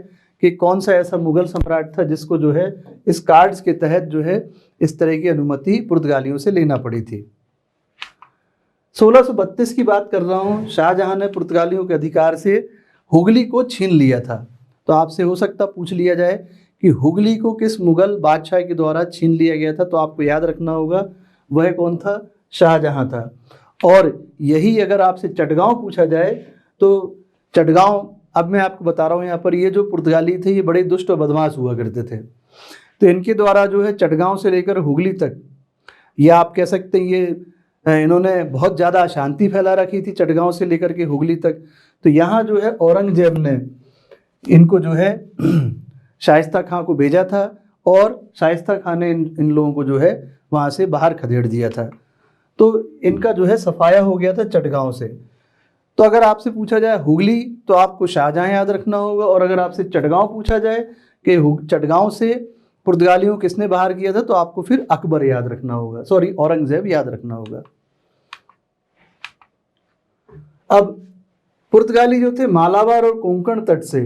कि कौन सा ऐसा मुगल सम्राट था जिसको जो है इस कार्ड्स के तहत जो है इस तरह की अनुमति पुर्तगालियों से लेना पड़ी थी। 1632 की बात कर रहा हूँ। शाहजहां ने पुर्तगालियों के अधिकार से हुगली को छीन लिया था। तो आपसे हो सकता पूछ लिया जाए कि हुगली को किस मुगल बादशाह के द्वारा छीन लिया गया था, तो आपको याद रखना होगा वह कौन था? शाहजहां था। और यही अगर आपसे चटगांव पूछा जाए, तो चटगांव, अब मैं आपको बता रहा हूँ यहाँ पर, ये जो पुर्तगाली थे ये बड़े दुष्ट और बदमाश हुआ करते थे। तो इनके द्वारा जो है चटगांव से लेकर हुगली तक, या आप कह सकते हैं ये इन्होंने बहुत ज़्यादा अशांति फैला रखी थी चटगांव से लेकर के हुगली तक। तो यहाँ जो है औरंगजेब ने इनको जो है शाइस्ता खां को भेजा था और शाइस्ता खां ने इन लोगों को जो है वहाँ से बाहर खदेड़ दिया था। तो इनका जो है सफाया हो गया था चटगांव से। तो अगर आपसे पूछा जाए हुगली तो आपको शाहजहां याद रखना होगा, और अगर आपसे चटगांव पूछा जाए कि चटगांव से पुर्तगालियों किसने बाहर किया था, तो आपको फिर अकबर याद रखना होगा, सॉरी औरंगजेब याद रखना होगा। अब पुर्तगाली जो थे मालाबार और कोंकण तट से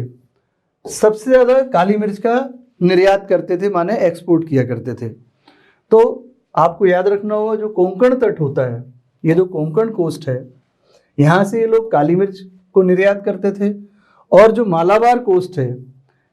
सबसे ज्यादा काली मिर्च का निर्यात करते थे, माने एक्सपोर्ट किया करते थे। तो आपको याद रखना होगा जो कोंकण तट होता है, ये जो कोंकण कोस्ट है, यहाँ से ये लोग काली मिर्च को निर्यात करते थे, और जो मालाबार कोस्ट है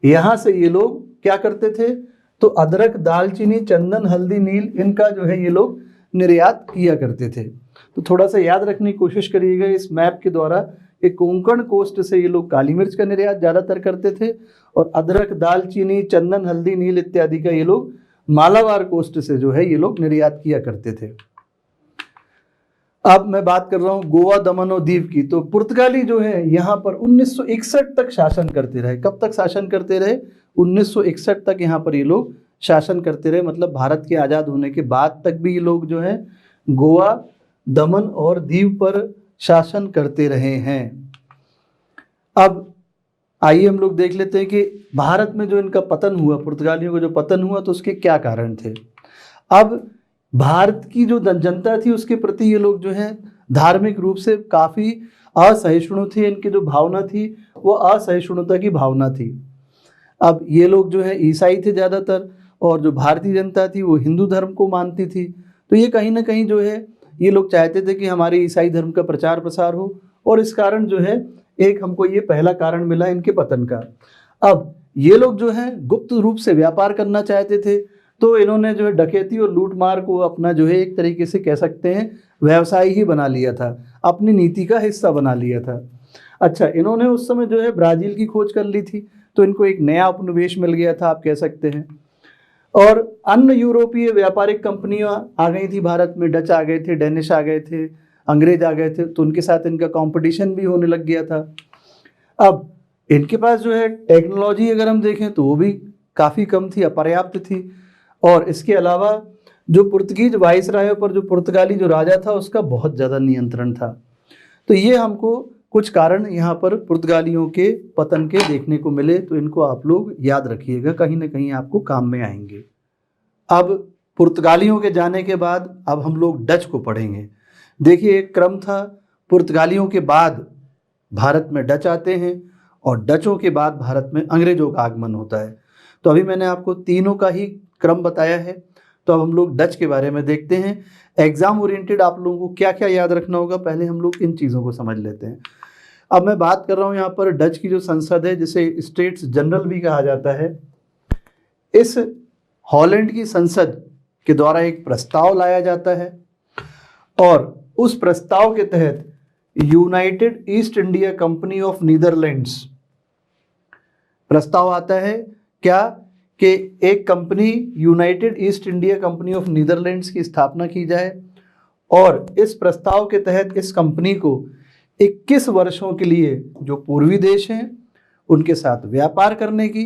यहाँ से ये लोग क्या करते थे, तो अदरक, दालचीनी, चंदन, हल्दी, नील, इनका जो है ये लोग निर्यात किया करते थे। तो थोड़ा सा याद रखने की कोशिश करिएगा इस मैप के द्वारा कि कोंकण कोस्ट से ये लोग काली मिर्च का निर्यात ज़्यादातर करते थे, और अदरक, दालचीनी, चंदन, हल्दी, नील इत्यादि का ये लोग मालाबार कोस्ट से जो है ये लोग निर्यात किया करते थे। अब मैं बात कर रहा हूँ गोवा, दमन और दीव की। तो पुर्तगाली जो है यहाँ पर 1961 तक शासन करते रहे। कब तक शासन करते रहे? 1961 तक यहाँ पर ये लोग शासन करते रहे, मतलब भारत के आज़ाद होने के बाद तक भी ये लोग जो है गोवा, दमन और दीव पर शासन करते रहे हैं। अब आइए हम लोग देख लेते हैं कि भारत में जो इनका पतन हुआ, पुर्तगालियों का जो पतन हुआ, तो उसके क्या कारण थे। अब भारत की जो जनता थी उसके प्रति ये लोग जो है धार्मिक रूप से काफ़ी असहिष्णु थे। इनकी जो भावना थी वो असहिष्णुता की भावना थी। अब ये लोग जो है ईसाई थे ज़्यादातर, और जो भारतीय जनता थी वो हिंदू धर्म को मानती थी। तो ये कहीं ना कहीं जो है ये लोग चाहते थे कि हमारे ईसाई धर्म का प्रचार प्रसार हो, और इस कारण जो है एक हमको ये पहला कारण मिला इनके पतन का। अब ये लोग जो है गुप्त रूप से व्यापार करना चाहते थे, तो इन्होंने जो है डकैती और लूटमार को अपना जो है एक तरीके से कह सकते हैं व्यवसाय ही बना लिया था, अपनी नीति का हिस्सा बना लिया था। अच्छा, इन्होंने उस समय जो है ब्राज़ील की खोज कर ली थी, तो इनको एक नया उपनिवेश मिल गया था, आप कह सकते हैं। और अन्य यूरोपीय व्यापारिक कंपनियां आ गई थी भारत में, डच आ गए थे, डेनिश आ गए थे, अंग्रेज आ गए थे, तो उनके साथ इनका कंपटीशन भी होने लग गया था। अब इनके पास जो है टेक्नोलॉजी अगर हम देखें तो वो भी काफ़ी कम थी, अपर्याप्त थी, और इसके अलावा जो पुर्तगीज वाइसरायों पर जो पुर्तगाली जो राजा था उसका बहुत ज़्यादा नियंत्रण था। तो ये हमको कुछ कारण यहाँ पर पुर्तगालियों के पतन के देखने को मिले, तो इनको आप लोग याद रखिएगा, कहीं ना कहीं आपको काम में आएंगे। अब पुर्तगालियों के जाने के बाद अब हम लोग डच को पढ़ेंगे। देखिए एक क्रम था, पुर्तगालियों के बाद भारत में डच आते हैं, और डचों के बाद भारत में अंग्रेजों का आगमन होता है। तो अभी मैंने आपको तीनों का ही क्रम बताया है, तो अब हम लोग डच के बारे में देखते हैं। एग्जाम ओरिएंटेड आप लोगों को क्या क्या याद रखना होगा, पहले हम लोग इन चीज़ों को समझ लेते हैं। अब मैं बात कर रहा हूँ यहाँ पर डच की जो संसद है, जिसे स्टेट्स जनरल भी कहा जाता है। इस हॉलैंड की संसद के द्वारा एक प्रस्ताव लाया जाता है, और उस प्रस्ताव के तहत United east India company of Netherlands प्रस्ताव आता है। क्या कि एक company United east India company of Netherlands की स्थापना की जाए, और इस प्रस्ताव के तहत इस कंपनी को 21 वर्षों के लिए जो पूर्वी देश हैं उनके साथ व्यापार करने की,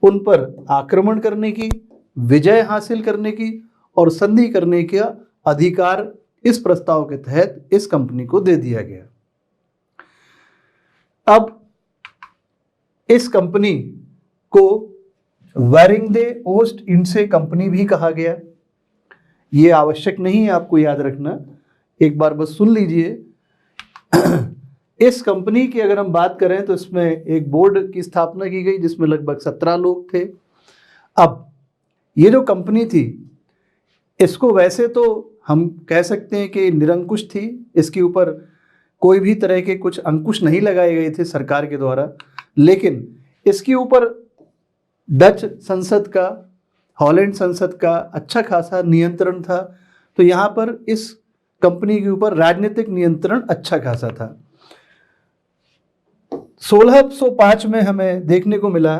उन पर आक्रमण करने की, विजय हासिल करने की और संधि करने का अधिकार इस प्रस्ताव के तहत इस कंपनी को दे दिया गया। अब इस कंपनी को वेरिंगदे ओस्ट इंडसे कंपनी भी कहा गया। ये आवश्यक नहीं है आपको याद रखना, एक बार बस सुन लीजिए। इस कंपनी की अगर हम बात करें तो इसमें एक बोर्ड की स्थापना की गई जिसमें लगभग 17 लोग थे। अब ये जो कंपनी थी, इसको वैसे तो हम कह सकते हैं कि निरंकुश थी, इसके ऊपर कोई भी तरह के कुछ अंकुश नहीं लगाए गए थे सरकार के द्वारा, लेकिन इसके ऊपर डच संसद का, हॉलैंड संसद का अच्छा खासा नियंत्रण था। तो यहाँ पर इस कंपनी के ऊपर राजनीतिक नियंत्रण अच्छा खासा था। 1605 में हमें देखने को मिला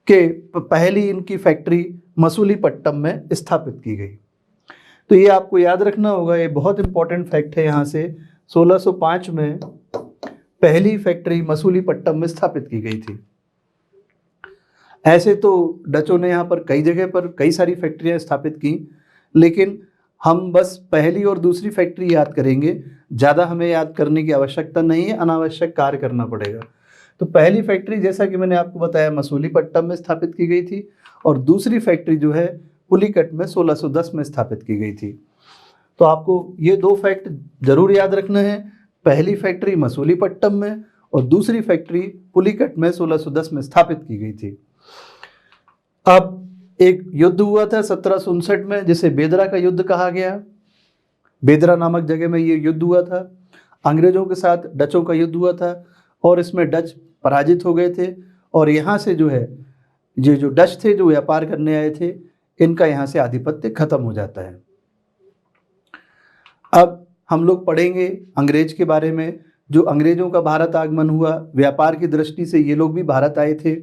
कि पहली इनकी फैक्ट्री मसूलीपट्टम में स्थापित की गई। तो ये आपको याद रखना होगा, ये बहुत इंपॉर्टेंट फैक्ट है। यहाँ से 1605 में पहली फैक्ट्री मसूलीपट्टम में स्थापित की गई थी। ऐसे तो डचों ने यहाँ पर कई जगह पर कई सारी फैक्ट्रियाँ स्थापित की, लेकिन हम बस पहली और दूसरी फैक्ट्री याद करेंगे, ज़्यादा हमें याद करने की आवश्यकता नहीं है, अनावश्यक कार्य करना पड़ेगा। तो पहली फैक्ट्री जैसा कि मैंने आपको बताया मसूलीपट्टनम में स्थापित की गई थी और दूसरी फैक्ट्री जो है पुलिकट में 1610 में स्थापित की गई थी। तो आपको ये दो फैक्ट जरूर याद रखना है, पहली फैक्ट्री मसूलीपट्टनम में और दूसरी फैक्ट्री पुलिकट में 1610 में स्थापित की गई थी। अब एक युद्ध हुआ था 1759 में जिसे बेदरा का युद्ध कहा गया। बेदरा नामक जगह में ये युद्ध हुआ था, अंग्रेजों के साथ डचों का युद्ध हुआ था और इसमें डच पराजित हो गए थे और यहाँ से जो है ये जो डच थे जो व्यापार करने आए थे इनका यहाँ से आधिपत्य खत्म हो जाता है। अब हम लोग पढ़ेंगे अंग्रेज के बारे में, जो अंग्रेजों का भारत आगमन हुआ, व्यापार की दृष्टि से ये लोग भी भारत आए थे।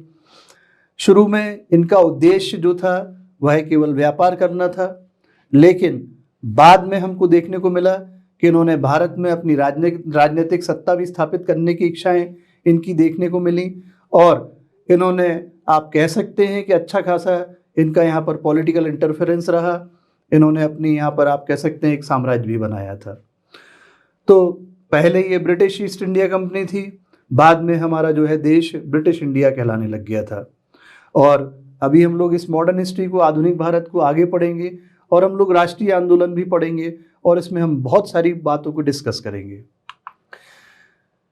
शुरू में इनका उद्देश्य जो था वह केवल व्यापार करना था, लेकिन बाद में हमको देखने को मिला कि इन्होंने भारत में अपनी राजनीतिक सत्ता भी स्थापित करने की इच्छाएं इनकी देखने को मिली और इन्होंने, आप कह सकते हैं कि अच्छा खासा इनका यहाँ पर पॉलिटिकल इंटरफेरेंस रहा। इन्होंने अपनी यहाँ पर, आप कह सकते हैं, एक साम्राज्य भी बनाया था। तो पहले ये ब्रिटिश ईस्ट इंडिया कंपनी थी, बाद में हमारा जो है देश ब्रिटिश इंडिया कहलाने लग गया था। और अभी हम लोग इस मॉडर्न हिस्ट्री को, आधुनिक भारत को आगे पढ़ेंगे और हम लोग राष्ट्रीय आंदोलन भी पढ़ेंगे और इसमें हम बहुत सारी बातों को डिस्कस करेंगे।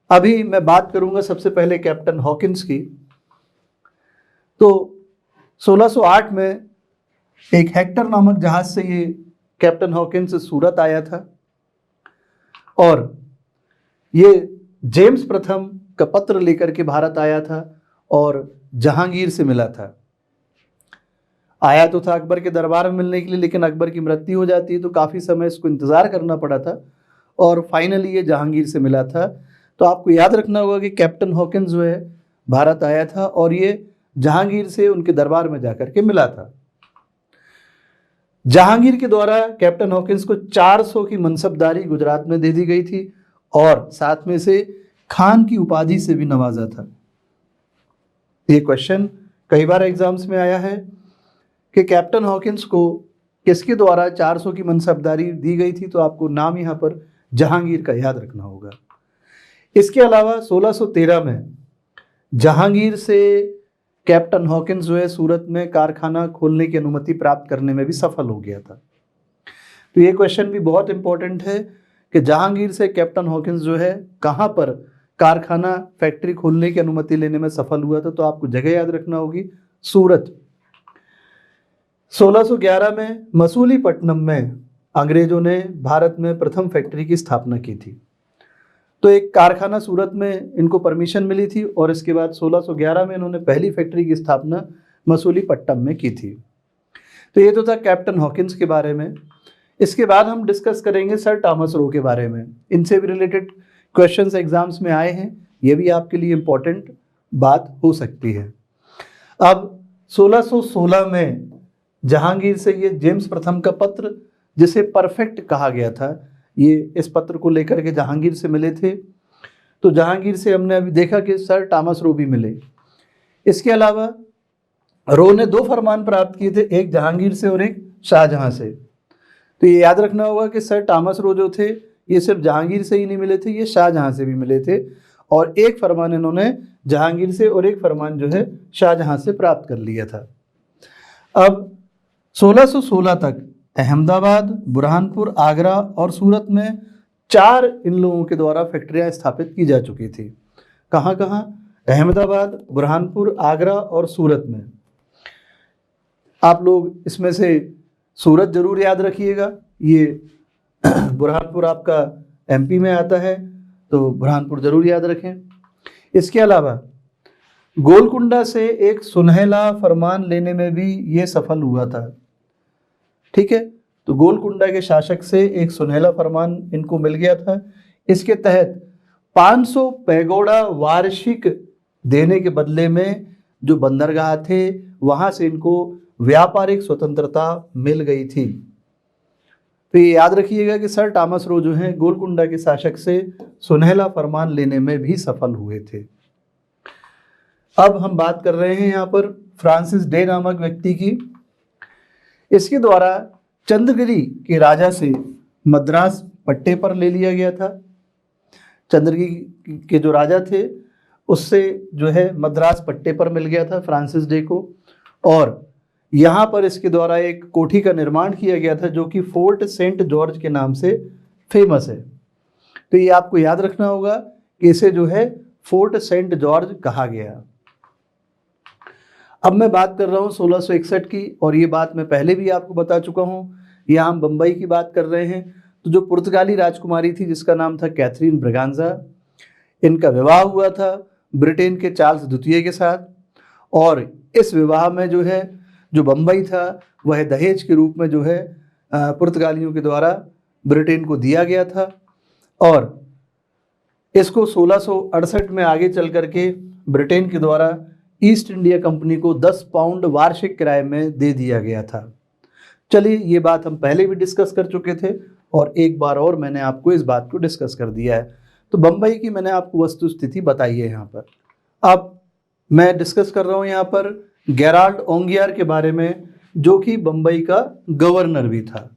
अभी मैं बात करूंगा सबसे पहले कैप्टन हॉकिंस की। तो 1608 में एक हेक्टर नामक जहाज से ये कैप्टन हॉकिंस सूरत आया था और ये जेम्स प्रथम का पत्र लेकर के भारत आया था और जहांगीर से मिला था। आया तो था अकबर के दरबार में मिलने के लिए, लेकिन अकबर की मृत्यु हो जाती है तो काफ़ी समय इसको इंतज़ार करना पड़ा था और फाइनली ये जहांगीर से मिला था। तो आपको याद रखना होगा कि कैप्टन हॉकिंस जो है भारत आया था और ये जहांगीर से उनके दरबार में जाकर के मिला था। जहांगीर के द्वारा कैप्टन हॉकिंस को 400 की मनसबदारी गुजरात में दे दी गई थी और साथ में से खान की उपाधि से भी नवाजा था। ये क्वेश्चन कई बार एग्जाम्स में आया है कि कैप्टन हॉकिंस को किसके द्वारा 400 की मनसबदारी दी गई थी, तो आपको नाम यहाँ पर जहांगीर का याद रखना होगा। इसके अलावा 1613 में जहांगीर से कैप्टन हॉकिंस जो है सूरत में कारखाना खोलने की अनुमति प्राप्त करने में भी सफल हो गया था। तो ये क्वेश्चन भी बहुत इंपॉर्टेंट है कि जहांगीर से कैप्टन हॉकिंस जो है कहाँ पर कारखाना, फैक्ट्री खोलने की अनुमति लेने में सफल हुआ था, तो आपको जगह याद रखना होगी, सूरत। 1611 में मसूलीपट्टनम में अंग्रेजों ने भारत में प्रथम फैक्ट्री की स्थापना की थी। तो एक कारखाना सूरत में इनको परमिशन मिली थी और इसके बाद 1611 में इन्होंने पहली फैक्ट्री की स्थापना मसूलीपट्टनम में की थी। तो ये तो था कैप्टन हॉकिंस के बारे में। इसके बाद हम डिस्कस करेंगे सर टॉमस रो के बारे में। इनसे भी रिलेटेड क्वेश्चंस एग्जाम्स में आए हैं, ये भी आपके लिए इम्पोर्टेंट बात हो सकती है। अब 1616 में जहांगीर से ये जेम्स प्रथम का पत्र, जिसे परफेक्ट कहा गया था, ये इस पत्र को लेकर के जहांगीर से मिले थे। तो जहांगीर से हमने अभी देखा कि सर टॉमस रो भी मिले। इसके अलावा रो ने 2 फरमान प्राप्त किए थे, एक जहांगीर से और एक शाहजहां से। तो ये याद रखना होगा कि सर टॉमस रो जो थे ये सिर्फ जहांगीर से ही नहीं मिले थे, ये शाहजहां से भी मिले थे और एक फरमान इन्होंने जहांगीर से और एक फरमान जो है शाहजहां से प्राप्त कर लिया था। अब 1616 तक अहमदाबाद, बुरहानपुर, आगरा और सूरत में 4 इन लोगों के द्वारा फैक्ट्रियां स्थापित की जा चुकी थी। कहाँ कहाँ? अहमदाबाद, बुरहानपुर, आगरा और सूरत में। आप लोग इसमें से सूरत जरूर याद रखिएगा, ये बुरहानपुर आपका एमपी में आता है, तो बुरहानपुर जरूर याद रखें। इसके अलावा गोलकुंडा से एक सुनहला फरमान लेने में भी ये सफल हुआ था। ठीक है, तो गोलकुंडा के शासक से एक सुनहला फरमान इनको मिल गया था। इसके तहत 500 पैगोडा वार्षिक देने के बदले में जो बंदरगाह थे वहां से इनको व्यापारिक स्वतंत्रता मिल गई थी। तो ये याद रखिएगा कि सर टॉमस रो जो हैं गोलकुंडा के शासक से सुनहला फरमान लेने में भी सफल हुए थे। अब हम बात कर रहे हैं यहाँ पर फ्रांसिस डे नामक व्यक्ति की। इसके द्वारा चंद्रगिरी के राजा से मद्रास पट्टे पर ले लिया गया था। चंद्रगिरी के जो राजा थे उससे जो है मद्रास पट्टे पर मिल गया था फ्रांसिस डे को, और यहाँ पर इसके द्वारा एक कोठी का निर्माण किया गया था जो कि फोर्ट सेंट जॉर्ज के नाम से फेमस है। तो ये आपको याद रखना होगा कि इसे जो है फोर्ट सेंट जॉर्ज कहा गया। अब मैं बात कर रहा हूँ 1661 की, और ये बात मैं पहले भी आपको बता चुका हूँ। यहाँ हम बम्बई की बात कर रहे हैं। तो जो पुर्तगाली राजकुमारी थी जिसका नाम था कैथरीन ब्रगांजा, इनका विवाह हुआ था ब्रिटेन के चार्ल्स द्वितीय के साथ, और इस विवाह में जो है जो बम्बई था वह दहेज के रूप में जो है पुर्तगालियों के द्वारा ब्रिटेन को दिया गया था, और इसको 1668 में आगे चल करके ब्रिटेन के द्वारा ईस्ट इंडिया कंपनी को 10 पाउंड वार्षिक किराए में दे दिया गया था। चलिए, ये बात हम पहले भी डिस्कस कर चुके थे और एक बार और मैंने आपको इस बात को डिस्कस कर दिया है। तो बम्बई की मैंने आपको वस्तु स्थिति बताई है यहाँ पर। अब मैं डिस्कस कर रहा हूँ यहाँ पर गेराल्ड ओंगियार के बारे में, जो कि बम्बई का गवर्नर भी था।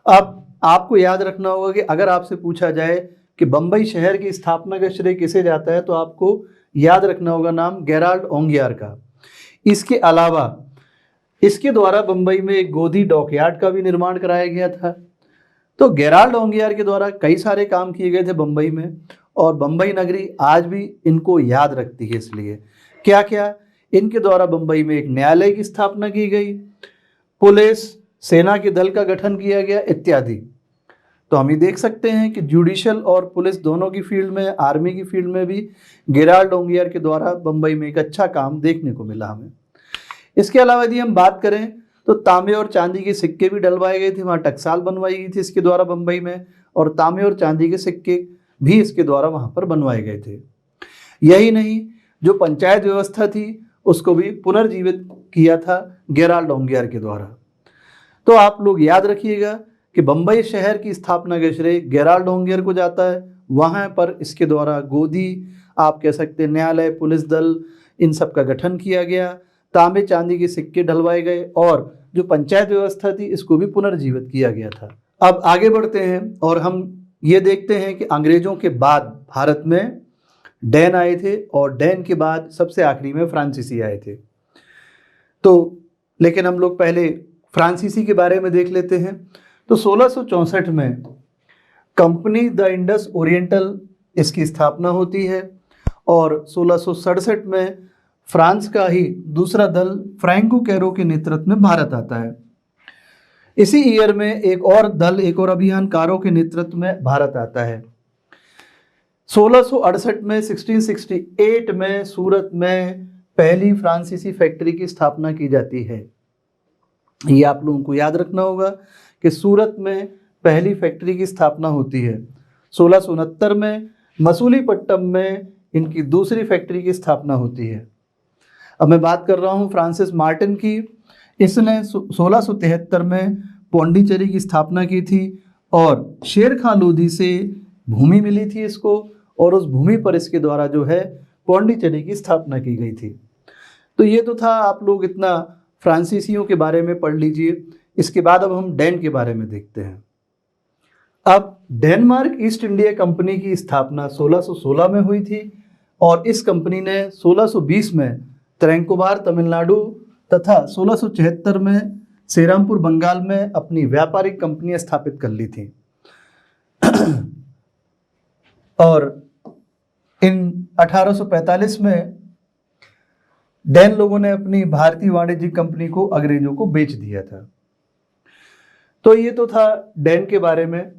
अब आपको याद रखना होगा कि अगर आपसे पूछा जाए कि बम्बई शहर की स्थापना का श्रेय किसे जाता है, तो आपको याद रखना होगा नाम गेराल्ड ओंगियार का। इसके अलावा इसके द्वारा बम्बई में एक गोदी डॉकयार्ड का भी निर्माण कराया गया था। तो गेराल्ड ओंगियार के द्वारा कई सारे काम किए गए थे बम्बई में, और बम्बई नगरी आज भी इनको याद रखती है। इसलिए क्या क्या इनके द्वारा बम्बई में एक न्यायालय की स्थापना की गई, पुलिस सेना के दल का गठन किया गया इत्यादि। तो हम ये देख सकते हैं कि जुडिशियल और पुलिस दोनों की फील्ड में, आर्मी की फील्ड में भी गेराल्ड ओंगियार के द्वारा बम्बई में एक अच्छा काम देखने को मिला हमें। इसके अलावा यदि हम बात करें तो तांबे और चांदी के सिक्के भी डलवाए गए थे, वहाँ टकसाल बनवाई गई थी इसके द्वारा बम्बई में, और तांबे और चांदी के सिक्के भी इसके द्वारा वहाँ पर बनवाए गए थे। यही नहीं, जो पंचायत व्यवस्था थी उसको भी पुनर्जीवित किया था गेराल्ड ओंगियार के द्वारा। तो आप लोग याद रखिएगा कि बम्बई शहर की स्थापना का श्रेय गेराल्ड ओंगियार को जाता है। वहाँ पर इसके द्वारा गोदी, आप कह सकते हैं न्यायालय, पुलिस दल, इन सब का गठन किया गया, तांबे चांदी के सिक्के ढलवाए गए, और जो पंचायत व्यवस्था थी इसको भी पुनर्जीवित किया गया था। अब आगे बढ़ते हैं और हम ये देखते हैं कि अंग्रेजों के बाद भारत में डैन आए थे, और डैन के बाद सबसे आखिरी में फ्रांसीसी आए थे। तो लेकिन हम लोग पहले फ्रांसीसी के बारे में देख लेते हैं। तो 1664 में कंपनी द इंडस ओरिएंटल इसकी स्थापना होती है, और 1667 में फ्रांस का ही दूसरा दल फ्रैंको कैरो के नेतृत्व में भारत आता है। इसी ईयर में एक और दल, एक और अभियान कारो के नेतृत्व में भारत आता है। 1668 में 1668 में सूरत में पहली फ्रांसीसी फैक्ट्री की स्थापना की जाती है। ये आप लोगों को याद रखना होगा कि सूरत में पहली फैक्ट्री की स्थापना होती है। 1669 में मसूलीपट्टनम में इनकी दूसरी फैक्ट्री की स्थापना होती है। अब मैं बात कर रहा हूँ फ्रांसिस मार्टिन की। इसने 1673 में पौंडीचेरी की स्थापना की थी, और शेर खां लोधी से भूमि मिली थी इसको, और उस भूमि पर इसके द्वारा जो है पौंडीचेरी की स्थापना की गई थी। तो ये तो था, आप लोग इतना फ्रांसीसियों के बारे में पढ़ लीजिए। इसके बाद अब हम डैन के बारे में देखते हैं। अब डेनमार्क ईस्ट इंडिया कंपनी की स्थापना 1616 में हुई थी, और इस कंपनी ने 1620 में त्रैंकोबार तमिलनाडु तथा 1676 में सेरामपुर बंगाल में अपनी व्यापारिक कंपनियां स्थापित कर ली थी। और इन 1845 में डैन लोगों ने अपनी भारतीय वाणिज्यिक कंपनी को अंग्रेजों को बेच दिया था। तो ये तो था डैन के बारे में।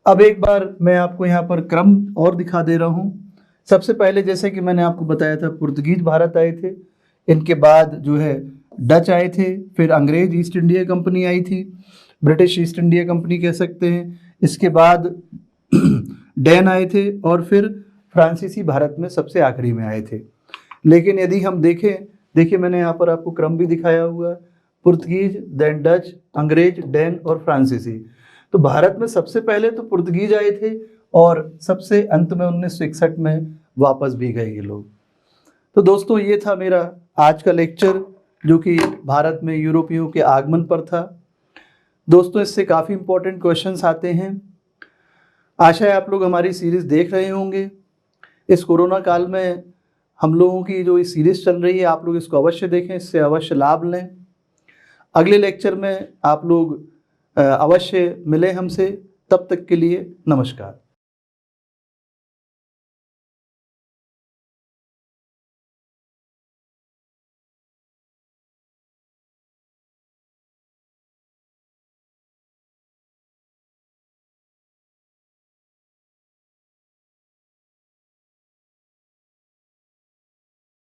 अब एक बार मैं आपको यहाँ पर क्रम और दिखा दे रहा हूँ। सबसे पहले जैसे कि मैंने आपको बताया था, पुर्तगीज भारत आए थे, इनके बाद जो है डच आए थे, फिर अंग्रेज ईस्ट इंडिया कंपनी आई थी, ब्रिटिश ईस्ट इंडिया कंपनी कह सकते हैं, इसके बाद डैन आए थे, और फिर फ्रांसीसी भारत में सबसे आखिरी में आए थे। लेकिन यदि हम देखिए मैंने यहाँ पर आपको क्रम भी दिखाया हुआ, पुर्तगीज, देन डच, अंग्रेज, डैन और फ्रांसीसी। तो भारत में सबसे पहले तो पुर्तगीज आए थे, और सबसे अंत में 1961 में वापस भी गए ये लोग। तो दोस्तों, ये था मेरा आज का लेक्चर, जो कि भारत में यूरोपियों के आगमन पर था। दोस्तों इससे काफ़ी इंपॉर्टेंट क्वेश्चंस आते हैं। आशा है आप लोग हमारी सीरीज़ देख रहे होंगे। इस कोरोना काल में हम लोगों की जो ये सीरीज़ चल रही है, आप लोग इसको अवश्य देखें, इससे अवश्य लाभ लें। अगले लेक्चर में आप लोग अवश्य मिलें हमसे। तब तक के लिए नमस्कार।